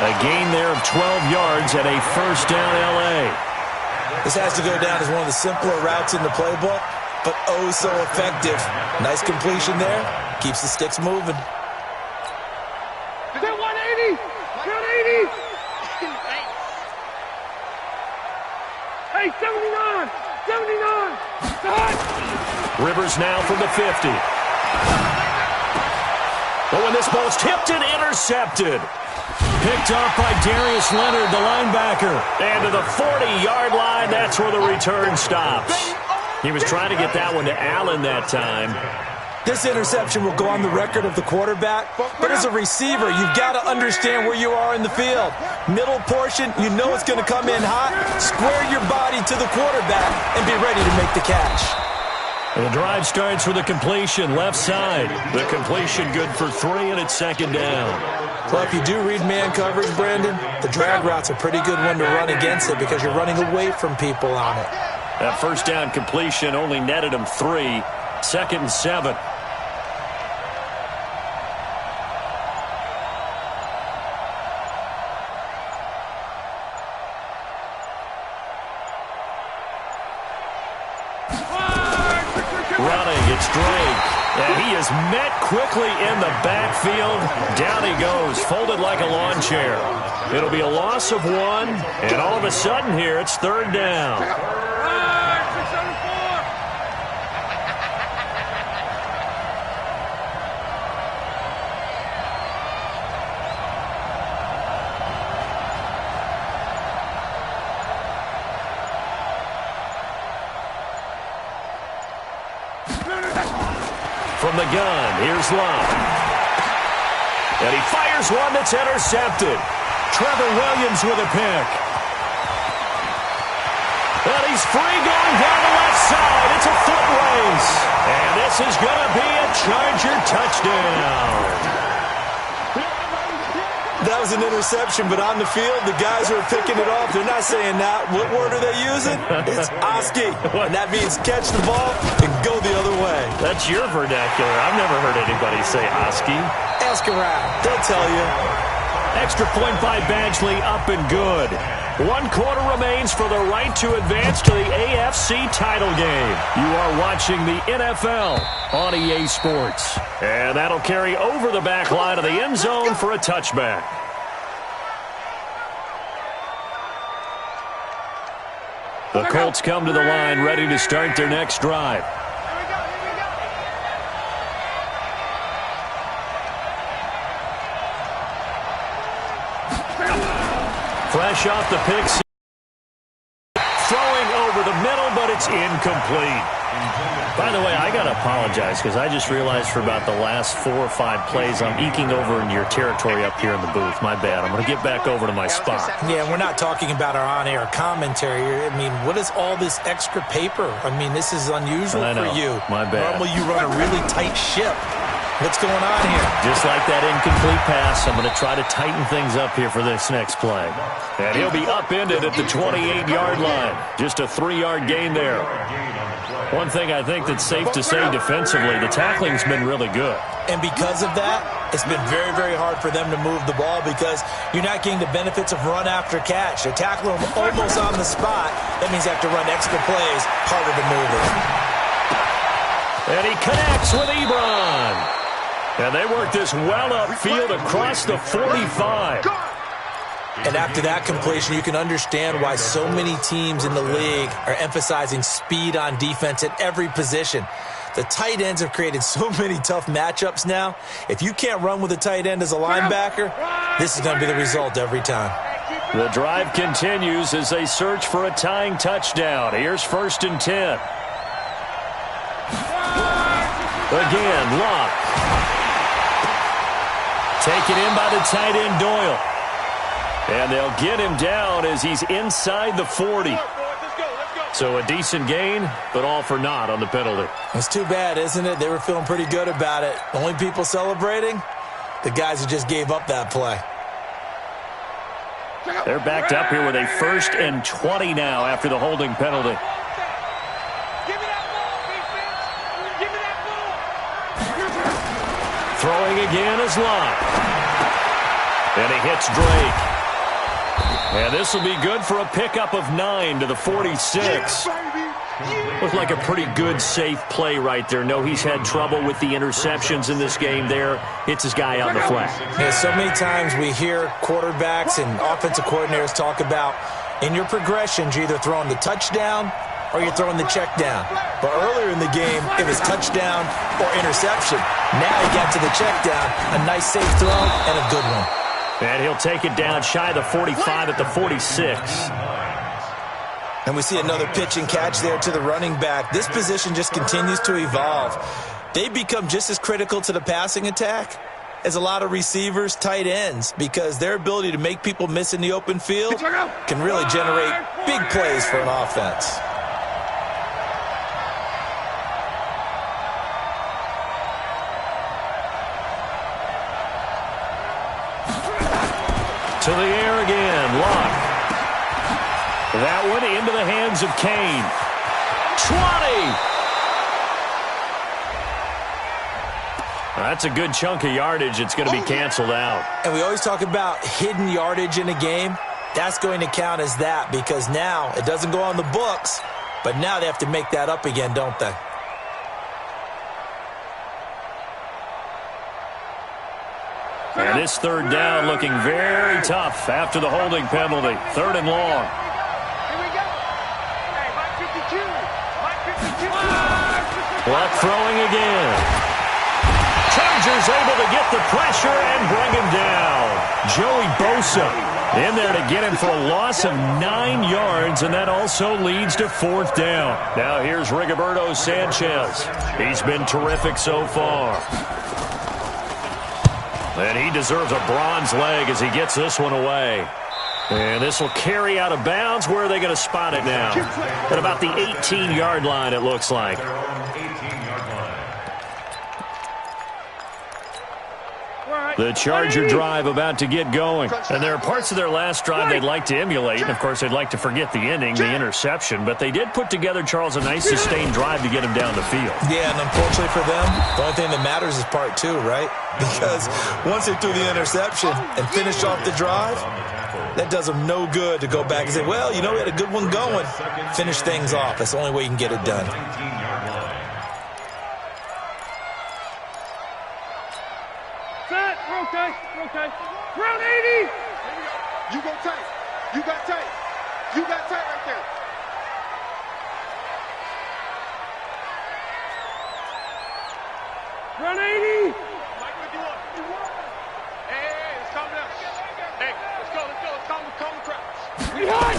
A gain there of 12 yards and a first down L.A. This has to go down as one of the simpler routes in the playbook, but oh so effective. Nice completion there. Keeps the sticks moving. Is that 180? 180? Hey, 79! 79! Start! Rivers now from the 50. But when this ball's tipped and intercepted. Picked off by Darius Leonard, the linebacker. And to the 40-yard line, that's where the return stops. He was trying to get that one to Allen that time. This interception will go on the record of the quarterback, but as a receiver, you've got to understand where you are in the field. Middle portion, you know it's going to come in hot. Square your body to the quarterback and be ready to make the catch. And the drive starts with a completion, left side. The completion good for 3, and it's second down. Well, if you do read man coverage, Brandon, the drag route's a pretty good one to run against it because you're running away from people on it. That first down completion only netted him 3. Second and 7. Running, it's Drake. And he is met quickly in the backfield. Down he goes, folded like a lawn chair. It'll be a loss of 1, and all of a sudden here, it's third down. From the gun, here's Love. And he fires one that's intercepted. Trevor Williams with a pick. And he's free going down the left side. It's a foot race. And this is going to be a Charger touchdown. That was an interception, but on the field, the guys who are picking it off, they're not saying that. What word are they using? It's Oski. And that means catch the ball and go the other way. way. That's your vernacular. I've never heard anybody say Husky. Ask around. They'll tell you. Extra point by Badgley, up and good. 1 quarter remains for the right to advance to the AFC title game. You are watching the NFL on EA Sports. And that'll carry over the back line of the end zone for a touchback. The Colts come to the line ready to start their next drive. Fresh off the pick. Throwing over the middle, but it's incomplete. By the way, I got to apologize because I just realized for about the last 4 or 5 plays I'm eking over in your territory up here in the booth. My bad. I'm going to get back over to my spot. Yeah, we're not talking about our on-air commentary. I mean, what is all this extra paper? I mean, this is unusual for you. My bad. Normally you run a really tight ship. What's going on here? Just like that incomplete pass, I'm going to try to tighten things up here for this next play. And he'll be upended at the 28-yard line. Just a 3-yard gain there. One thing I think that's safe to say defensively, the tackling's been really good. And because of that, it's been very, very hard for them to move the ball because you're not getting the benefits of run after catch. They're tackling them almost on the spot. That means they have to run extra plays, harder to move it. And he connects with Ebron. And they work this well upfield across the 45. And after that completion, you can understand why so many teams in the league are emphasizing speed on defense at every position. The tight ends have created so many tough matchups now. If you can't run with a tight end as a linebacker, this is going to be the result every time. The drive continues as they search for a tying touchdown. Here's 1st and 10. Again, Locke. Taken in by the tight end, Doyle. And they'll get him down as he's inside the 40. So a decent gain, but all for naught on the penalty. It's too bad, isn't it? They were feeling pretty good about it. The only people celebrating, the guys who just gave up that play. They're backed up here with a 1st and 20 now after the holding penalty. Throwing again is Locke. And he hits Drake. And this will be good for a pickup of 9 to the 46. Looked like a pretty good, safe play right there. No, he's had trouble with the interceptions in this game there. Hits his guy out in the flat. Yeah, so many times we hear quarterbacks and offensive coordinators talk about in your progressions, you're either throwing the touchdown or you're throwing the check down. But earlier in the game, it was touchdown or interception. Now he got to the check down, a nice safe throw and a good one. And he'll take it down shy of the 45 at the 46. And we see another pitch and catch there to the running back. This position just continues to evolve. They become just as critical to the passing attack as a lot of receivers, tight ends, because their ability to make people miss in the open field can really generate big plays for an offense. To the air again, Locke. That one into the hands of Kane. 20! That's a good chunk of yardage. It's going to be canceled out. And we always talk about hidden yardage in a game. That's going to count as that because now it doesn't go on the books, but now they have to make that up again, don't they? And this 3rd down looking very tough after the holding penalty. 3rd and long. Luck throwing again. Chargers able to get the pressure and bring him down. Joey Bosa in there to get him for a loss of 9 yards, and that also leads to 4th down. Now here's Rigoberto Sanchez. He's been terrific so far. And he deserves a bronze leg as he gets this one away. And this will carry out of bounds. Where are they going to spot it now? At about the 18-yard line, it looks like. The Charger drive about to get going. And there are parts of their last drive they'd like to emulate. And, of course, they'd like to forget the ending, the interception. But they did put together, Charles, a nice sustained drive to get him down the field. Yeah, and unfortunately for them, the only thing that matters is part two, right? Because once they threw the interception and finished off the drive, that does them no good to go back and say, well, you know, we had a good one going. Finish things off. That's the only way you can get it done. Set. We're okay. We're okay. Round 80. You go tight. You got tight. You got tight right there. Round 80. Mike, what you want? Hey, let's calm down. Hey, let's go. Let's calm the crowds. Behind.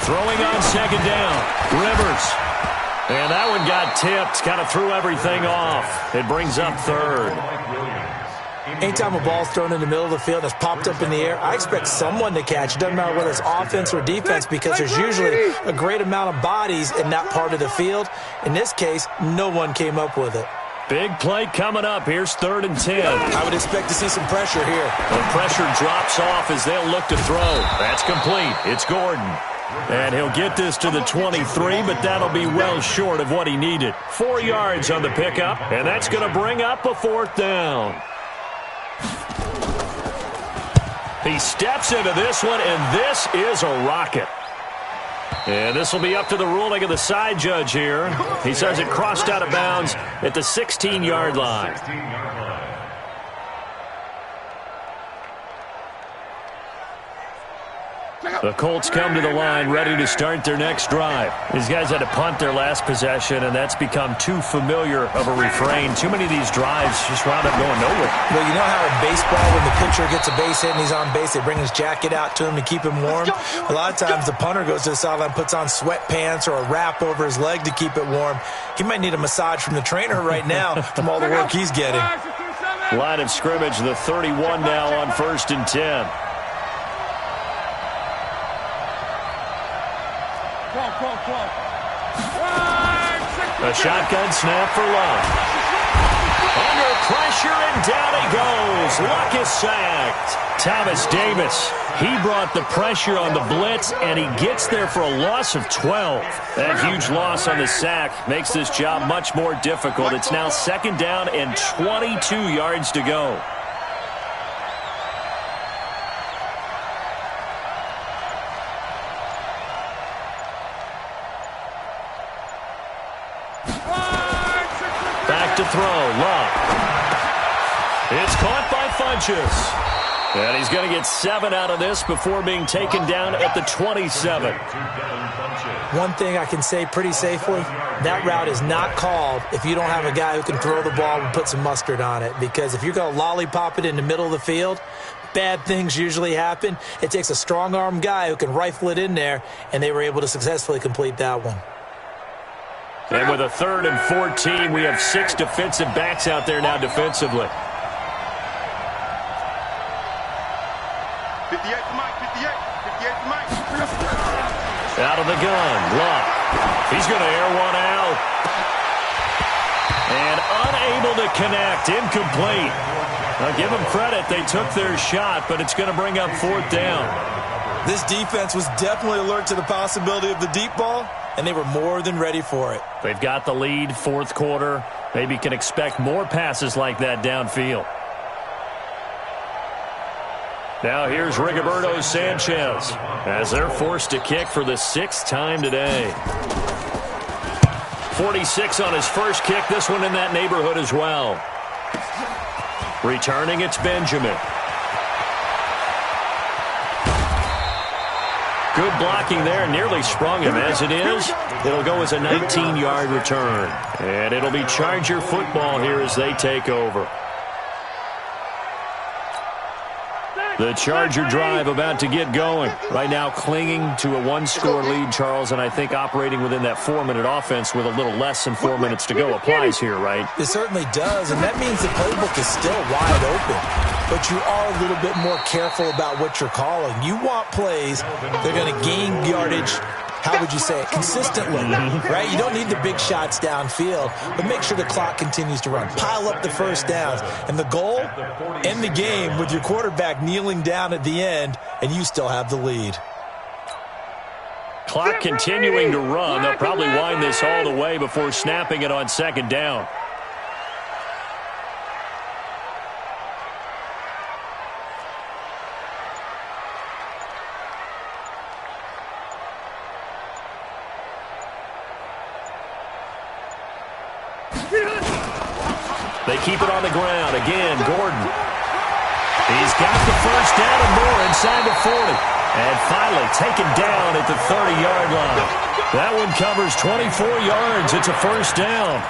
Throwing on second down. Rivers. And that one got tipped. Kind of threw everything off. It brings up third. Anytime a ball's thrown in the middle of the field and it's popped up in the air, I expect someone to catch. It doesn't matter whether it's offense or defense because there's usually a great amount of bodies in that part of the field. In this case, no one came up with it. Big play coming up. Here's 3rd and 10. I would expect to see some pressure here. The pressure drops off as they'll look to throw. That's complete. It's Gordon. And he'll get this to the 23, but that'll be well short of what he needed. 4 yards on the pickup, and that's going to bring up a 4th down. He steps into this one, and this is a rocket. And this will be up to the ruling of the side judge here. He says it crossed out of bounds at the 16-yard line. The Colts come to the line ready to start their next drive. These guys had to punt their last possession, and that's become too familiar of a refrain. Too many of these drives just wound up going nowhere. Well, you know how in baseball when the pitcher gets a base hit and he's on base, they bring his jacket out to him to keep him warm? A lot of times the punter goes to the sideline, puts on sweatpants or a wrap over his leg to keep it warm. He might need a massage from the trainer right now from all the work he's getting. Line of scrimmage, the 31 now on 1st and 10. A shotgun snap for Luck. Under pressure, and down he goes. Luck is sacked. Thomas Davis, he brought the pressure on the blitz, and he gets there for a loss of 12. That huge loss on the sack makes this job much more difficult. It's now 2nd down and 22 yards to go. To throw, Love. It's caught by Funchess. And he's going to get 7 out of this before being taken down at the 27. One thing I can say pretty safely, that route is not called if you don't have a guy who can throw the ball and put some mustard on it. Because if you're going to lollipop it in the middle of the field, bad things usually happen. It takes a strong-arm guy who can rifle it in there, and they were able to successfully complete that one. And with a 3rd and 14, we have 6 defensive backs out there now defensively. 58 to Mike, 58 to Mike. Out of the gun, Luck. He's going to air one out. And unable to connect, incomplete. Now give them credit, they took their shot, but it's going to bring up 4th down. This defense was definitely alert to the possibility of the deep ball, and they were more than ready for it. They've got the lead, 4th quarter. Maybe can expect more passes like that downfield. Now here's Rigoberto Sanchez as they're forced to kick for the 6th time today. 46 on his first kick, this one in that neighborhood as well. Returning, it's Benjamin. Good blocking there, nearly sprung him. As it is, it'll go as a 19-yard return. And it'll be Charger football here as they take over. The Charger drive about to get going. Right now clinging to a 1-score lead, Charles, and I think operating within that 4-minute offense with a little less than 4 minutes to go applies here, right? It certainly does, and that means the playbook is still wide open. But you are a little bit more careful about what you're calling. You want plays that are going to gain yardage how would you say it, consistently, right? You don't need the big shots downfield, but make sure the clock continues to run. Pile up the first downs. And the goal, end the game with your quarterback kneeling down at the end, and you still have the lead. Clock continuing to run. They'll probably wind this all the way before snapping it on second down. They keep it on the ground. Again, Gordon. He's got the first down and more inside the 40. And finally taken down at the 30-yard line. That one covers 24 yards. It's a first down.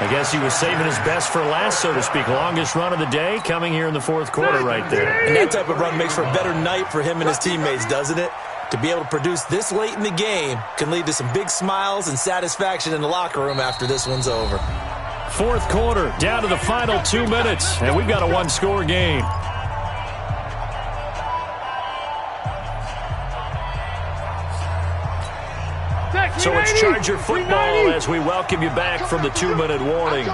I guess he was saving his best for last, so to speak. Longest run of the day coming here in the fourth quarter right there. And that type of run makes for a better night for him and his teammates, doesn't it? To be able to produce this late in the game can lead to some big smiles and satisfaction in the locker room after this one's over. Fourth quarter, down to the final 2 minutes, and we've got a one-score game. So it's Charger football as we welcome you back from the 2-minute warning.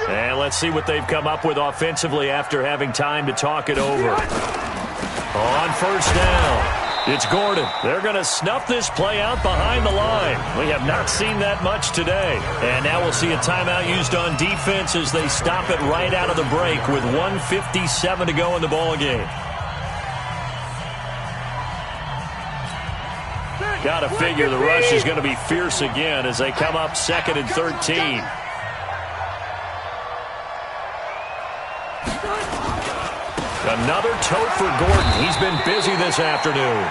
And let's see what they've come up with offensively after having time to talk it over. On first down. It's Gordon. They're going to snuff this play out behind the line. We have not seen that much today. And now we'll see a timeout used on defense as they stop it right out of the break with 1:57 to go in the ballgame. Got to figure the rush is going to be fierce again as they come up 2nd and 13. Another tote for Gordon. He's been busy this afternoon.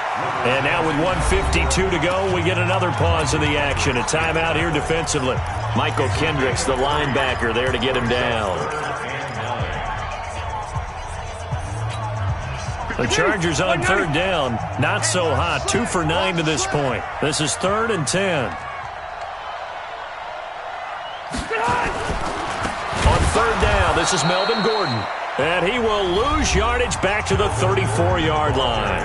And now with 1:52 to go, we get another pause in the action. A timeout here defensively. Michael Kendricks, the linebacker, there to get him down. The Chargers on third down. Not so hot. 2 for 9 to this point. This is 3rd and 10. On third down, this is Melvin Gordon. And he will lose yardage back to the 34-yard line.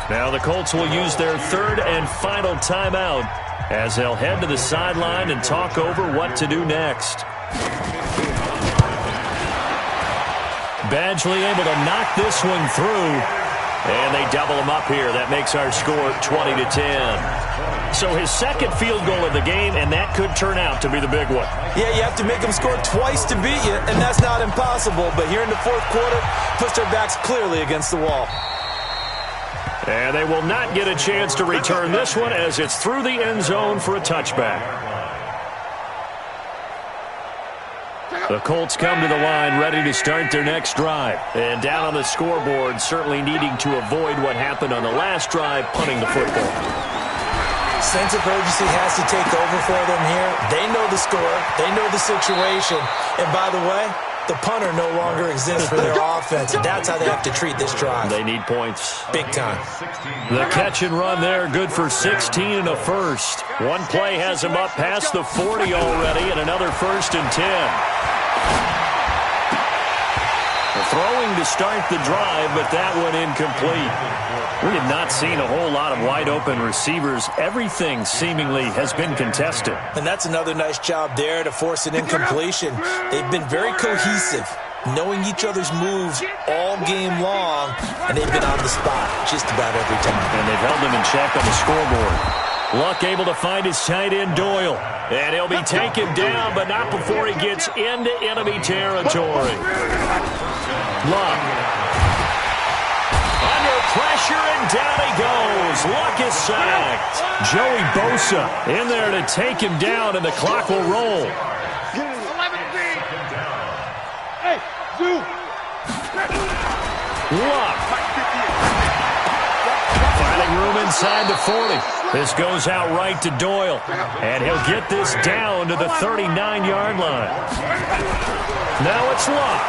Now the Colts will use their third and final timeout as they'll head to the sideline and talk over what to do next. Badgley able to knock this one through. And they double him up here. That makes our score 20-10. So his second field goal of the game, and that could turn out to be the big one. Yeah, you have to make them score twice to beat you, and that's not impossible. But here in the fourth quarter, puts their backs clearly against the wall. And they will not get a chance to return this one as it's through the end zone for a touchback. The Colts come to the line ready to start their next drive. And down on the scoreboard, certainly needing to avoid what happened on the last drive, punting the football. Sense of urgency has to take over for them here. They know the score. They know the situation. And by the way, the punter no longer exists for their offense. And that's how they have to treat this drive. They need points. Big time. The catch and run there, good for 16 and a first. One play has him up past the 40 already, and another 1st and 10. Throwing to start the drive, but that one incomplete. We have not seen a whole lot of wide-open receivers. Everything seemingly has been contested. And that's another nice job there to force an incompletion. They've been very cohesive, knowing each other's moves all game long, and they've been on the spot just about every time. And they've held them in check on the scoreboard. Luck able to find his tight end, Doyle. And he'll be taken down, but not before he gets into enemy territory. Luck. Under pressure, and down he goes. Luck is sacked. Joey Bosa in there to take him down, and the clock will roll. 11 Hey, Zoo. Luck. Finding room inside the 40. This goes out right to Doyle. And he'll get this down to the 39-yard line. Now it's Luck.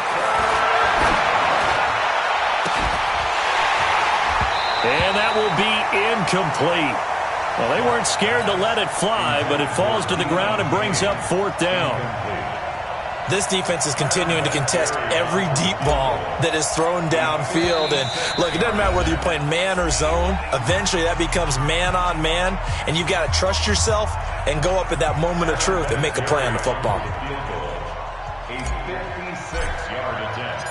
And that will be incomplete. Well, they weren't scared to let it fly, but it falls to the ground and brings up 4th down. This defense is continuing to contest every deep ball that is thrown downfield. And look, it doesn't matter whether you're playing man or zone. Eventually that becomes man on man, and you've got to trust yourself and go up at that moment of truth and make a play on the football. A 56-yard attempt.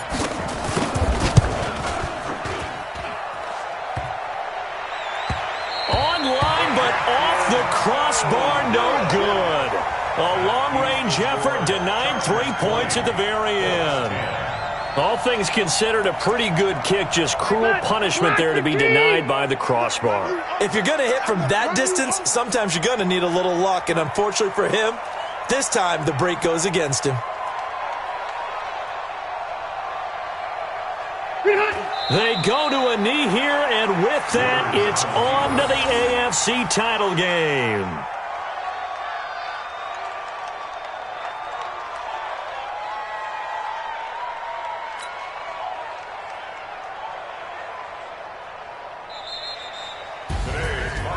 Online, but off the crossbar, no good. A long-range effort denied 3 points at the very end. All things considered, a pretty good kick, just cruel punishment there to be denied by the crossbar. If you're going to hit from that distance, sometimes you're going to need a little luck, and unfortunately for him, this time the break goes against him. They go to a knee here, and with that, it's on to the AFC title game.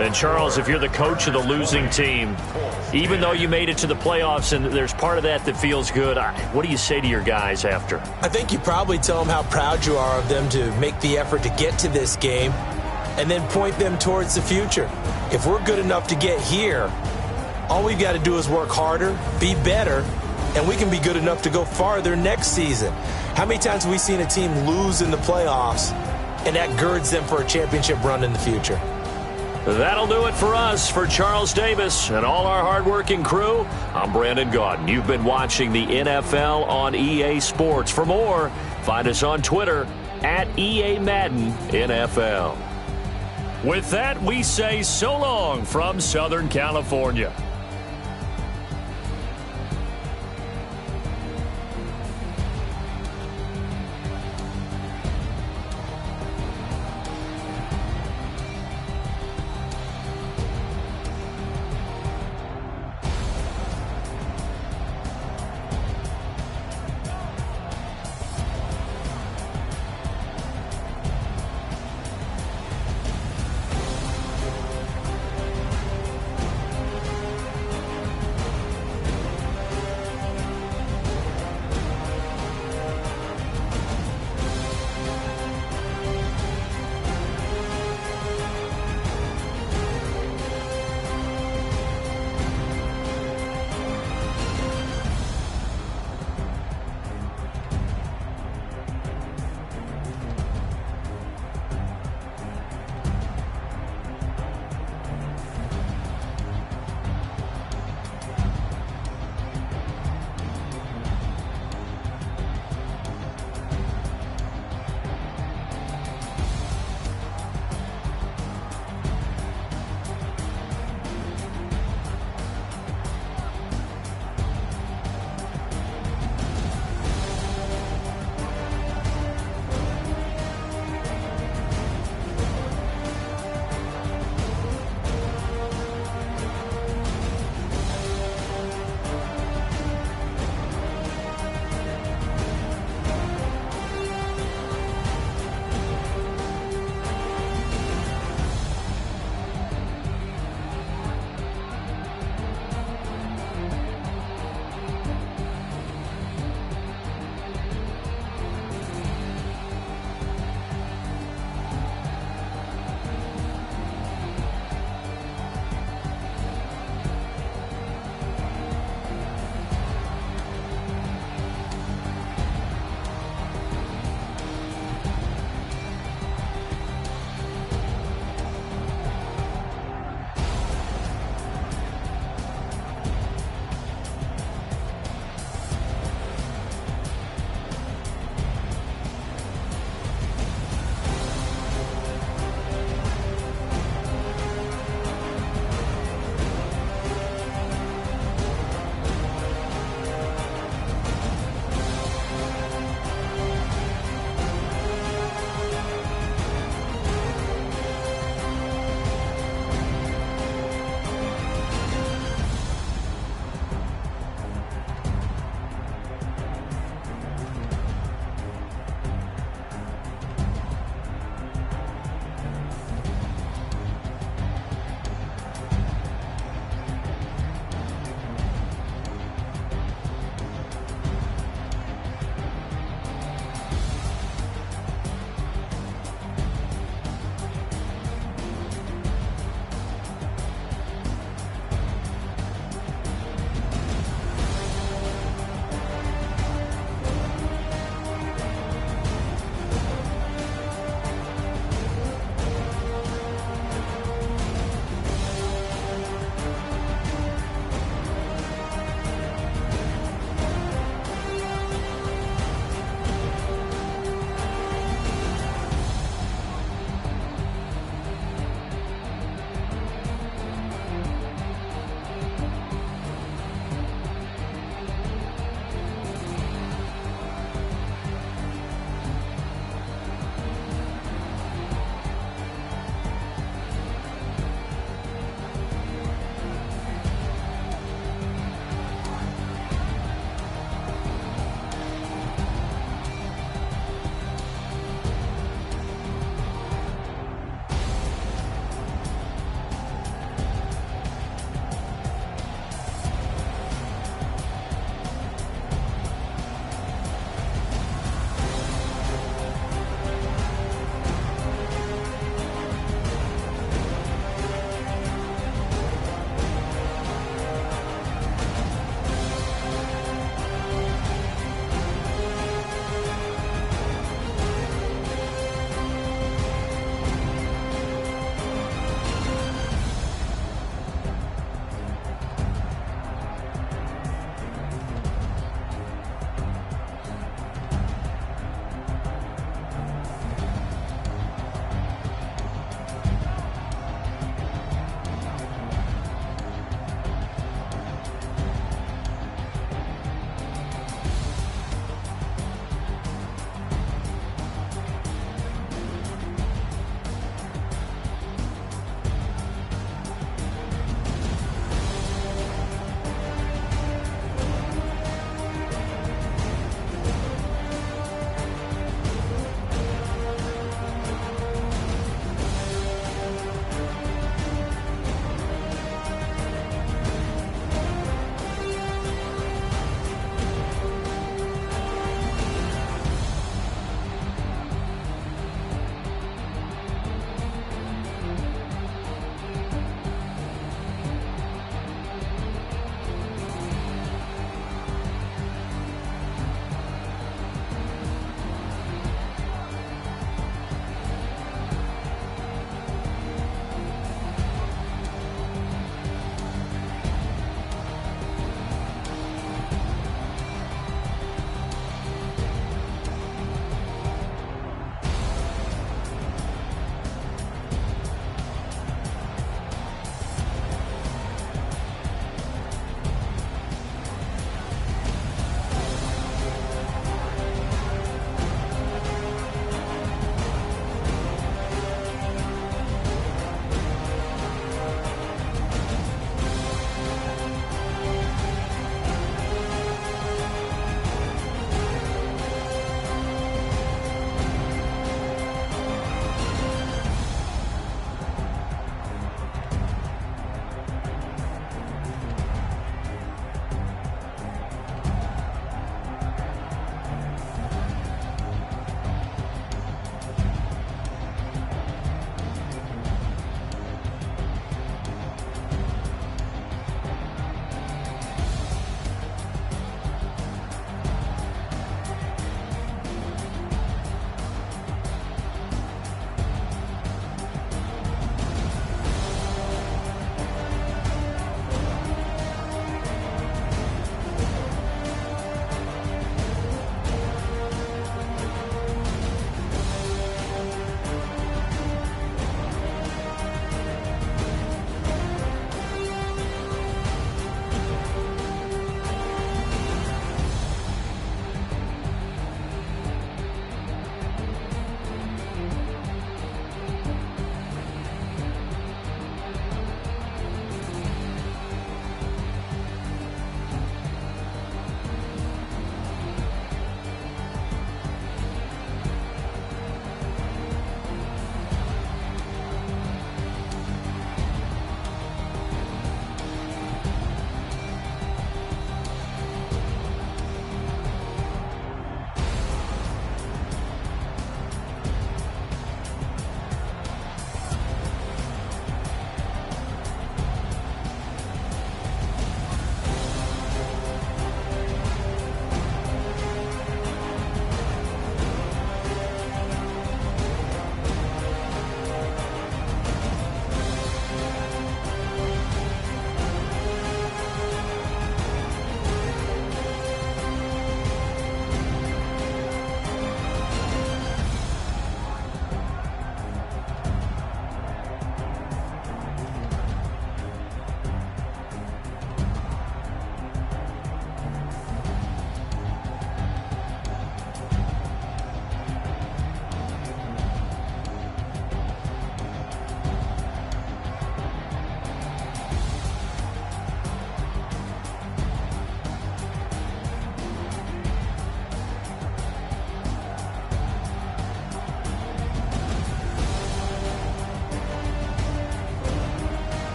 And Charles, if you're the coach of the losing team, even though you made it to the playoffs and there's part of that that feels good, what do you say to your guys after? I think you probably tell them how proud you are of them to make the effort to get to this game and then point them towards the future. If we're good enough to get here, all we've got to do is work harder, be better, and we can be good enough to go farther next season. How many times have we seen a team lose in the playoffs and that girds them for a championship run in the future? That'll do it for us. For Charles Davis and all our hardworking crew, I'm Brandon Gaudin. You've been watching the NFL on EA Sports. For more, find us on Twitter at EA Madden NFL. With that, we say so long from Southern California.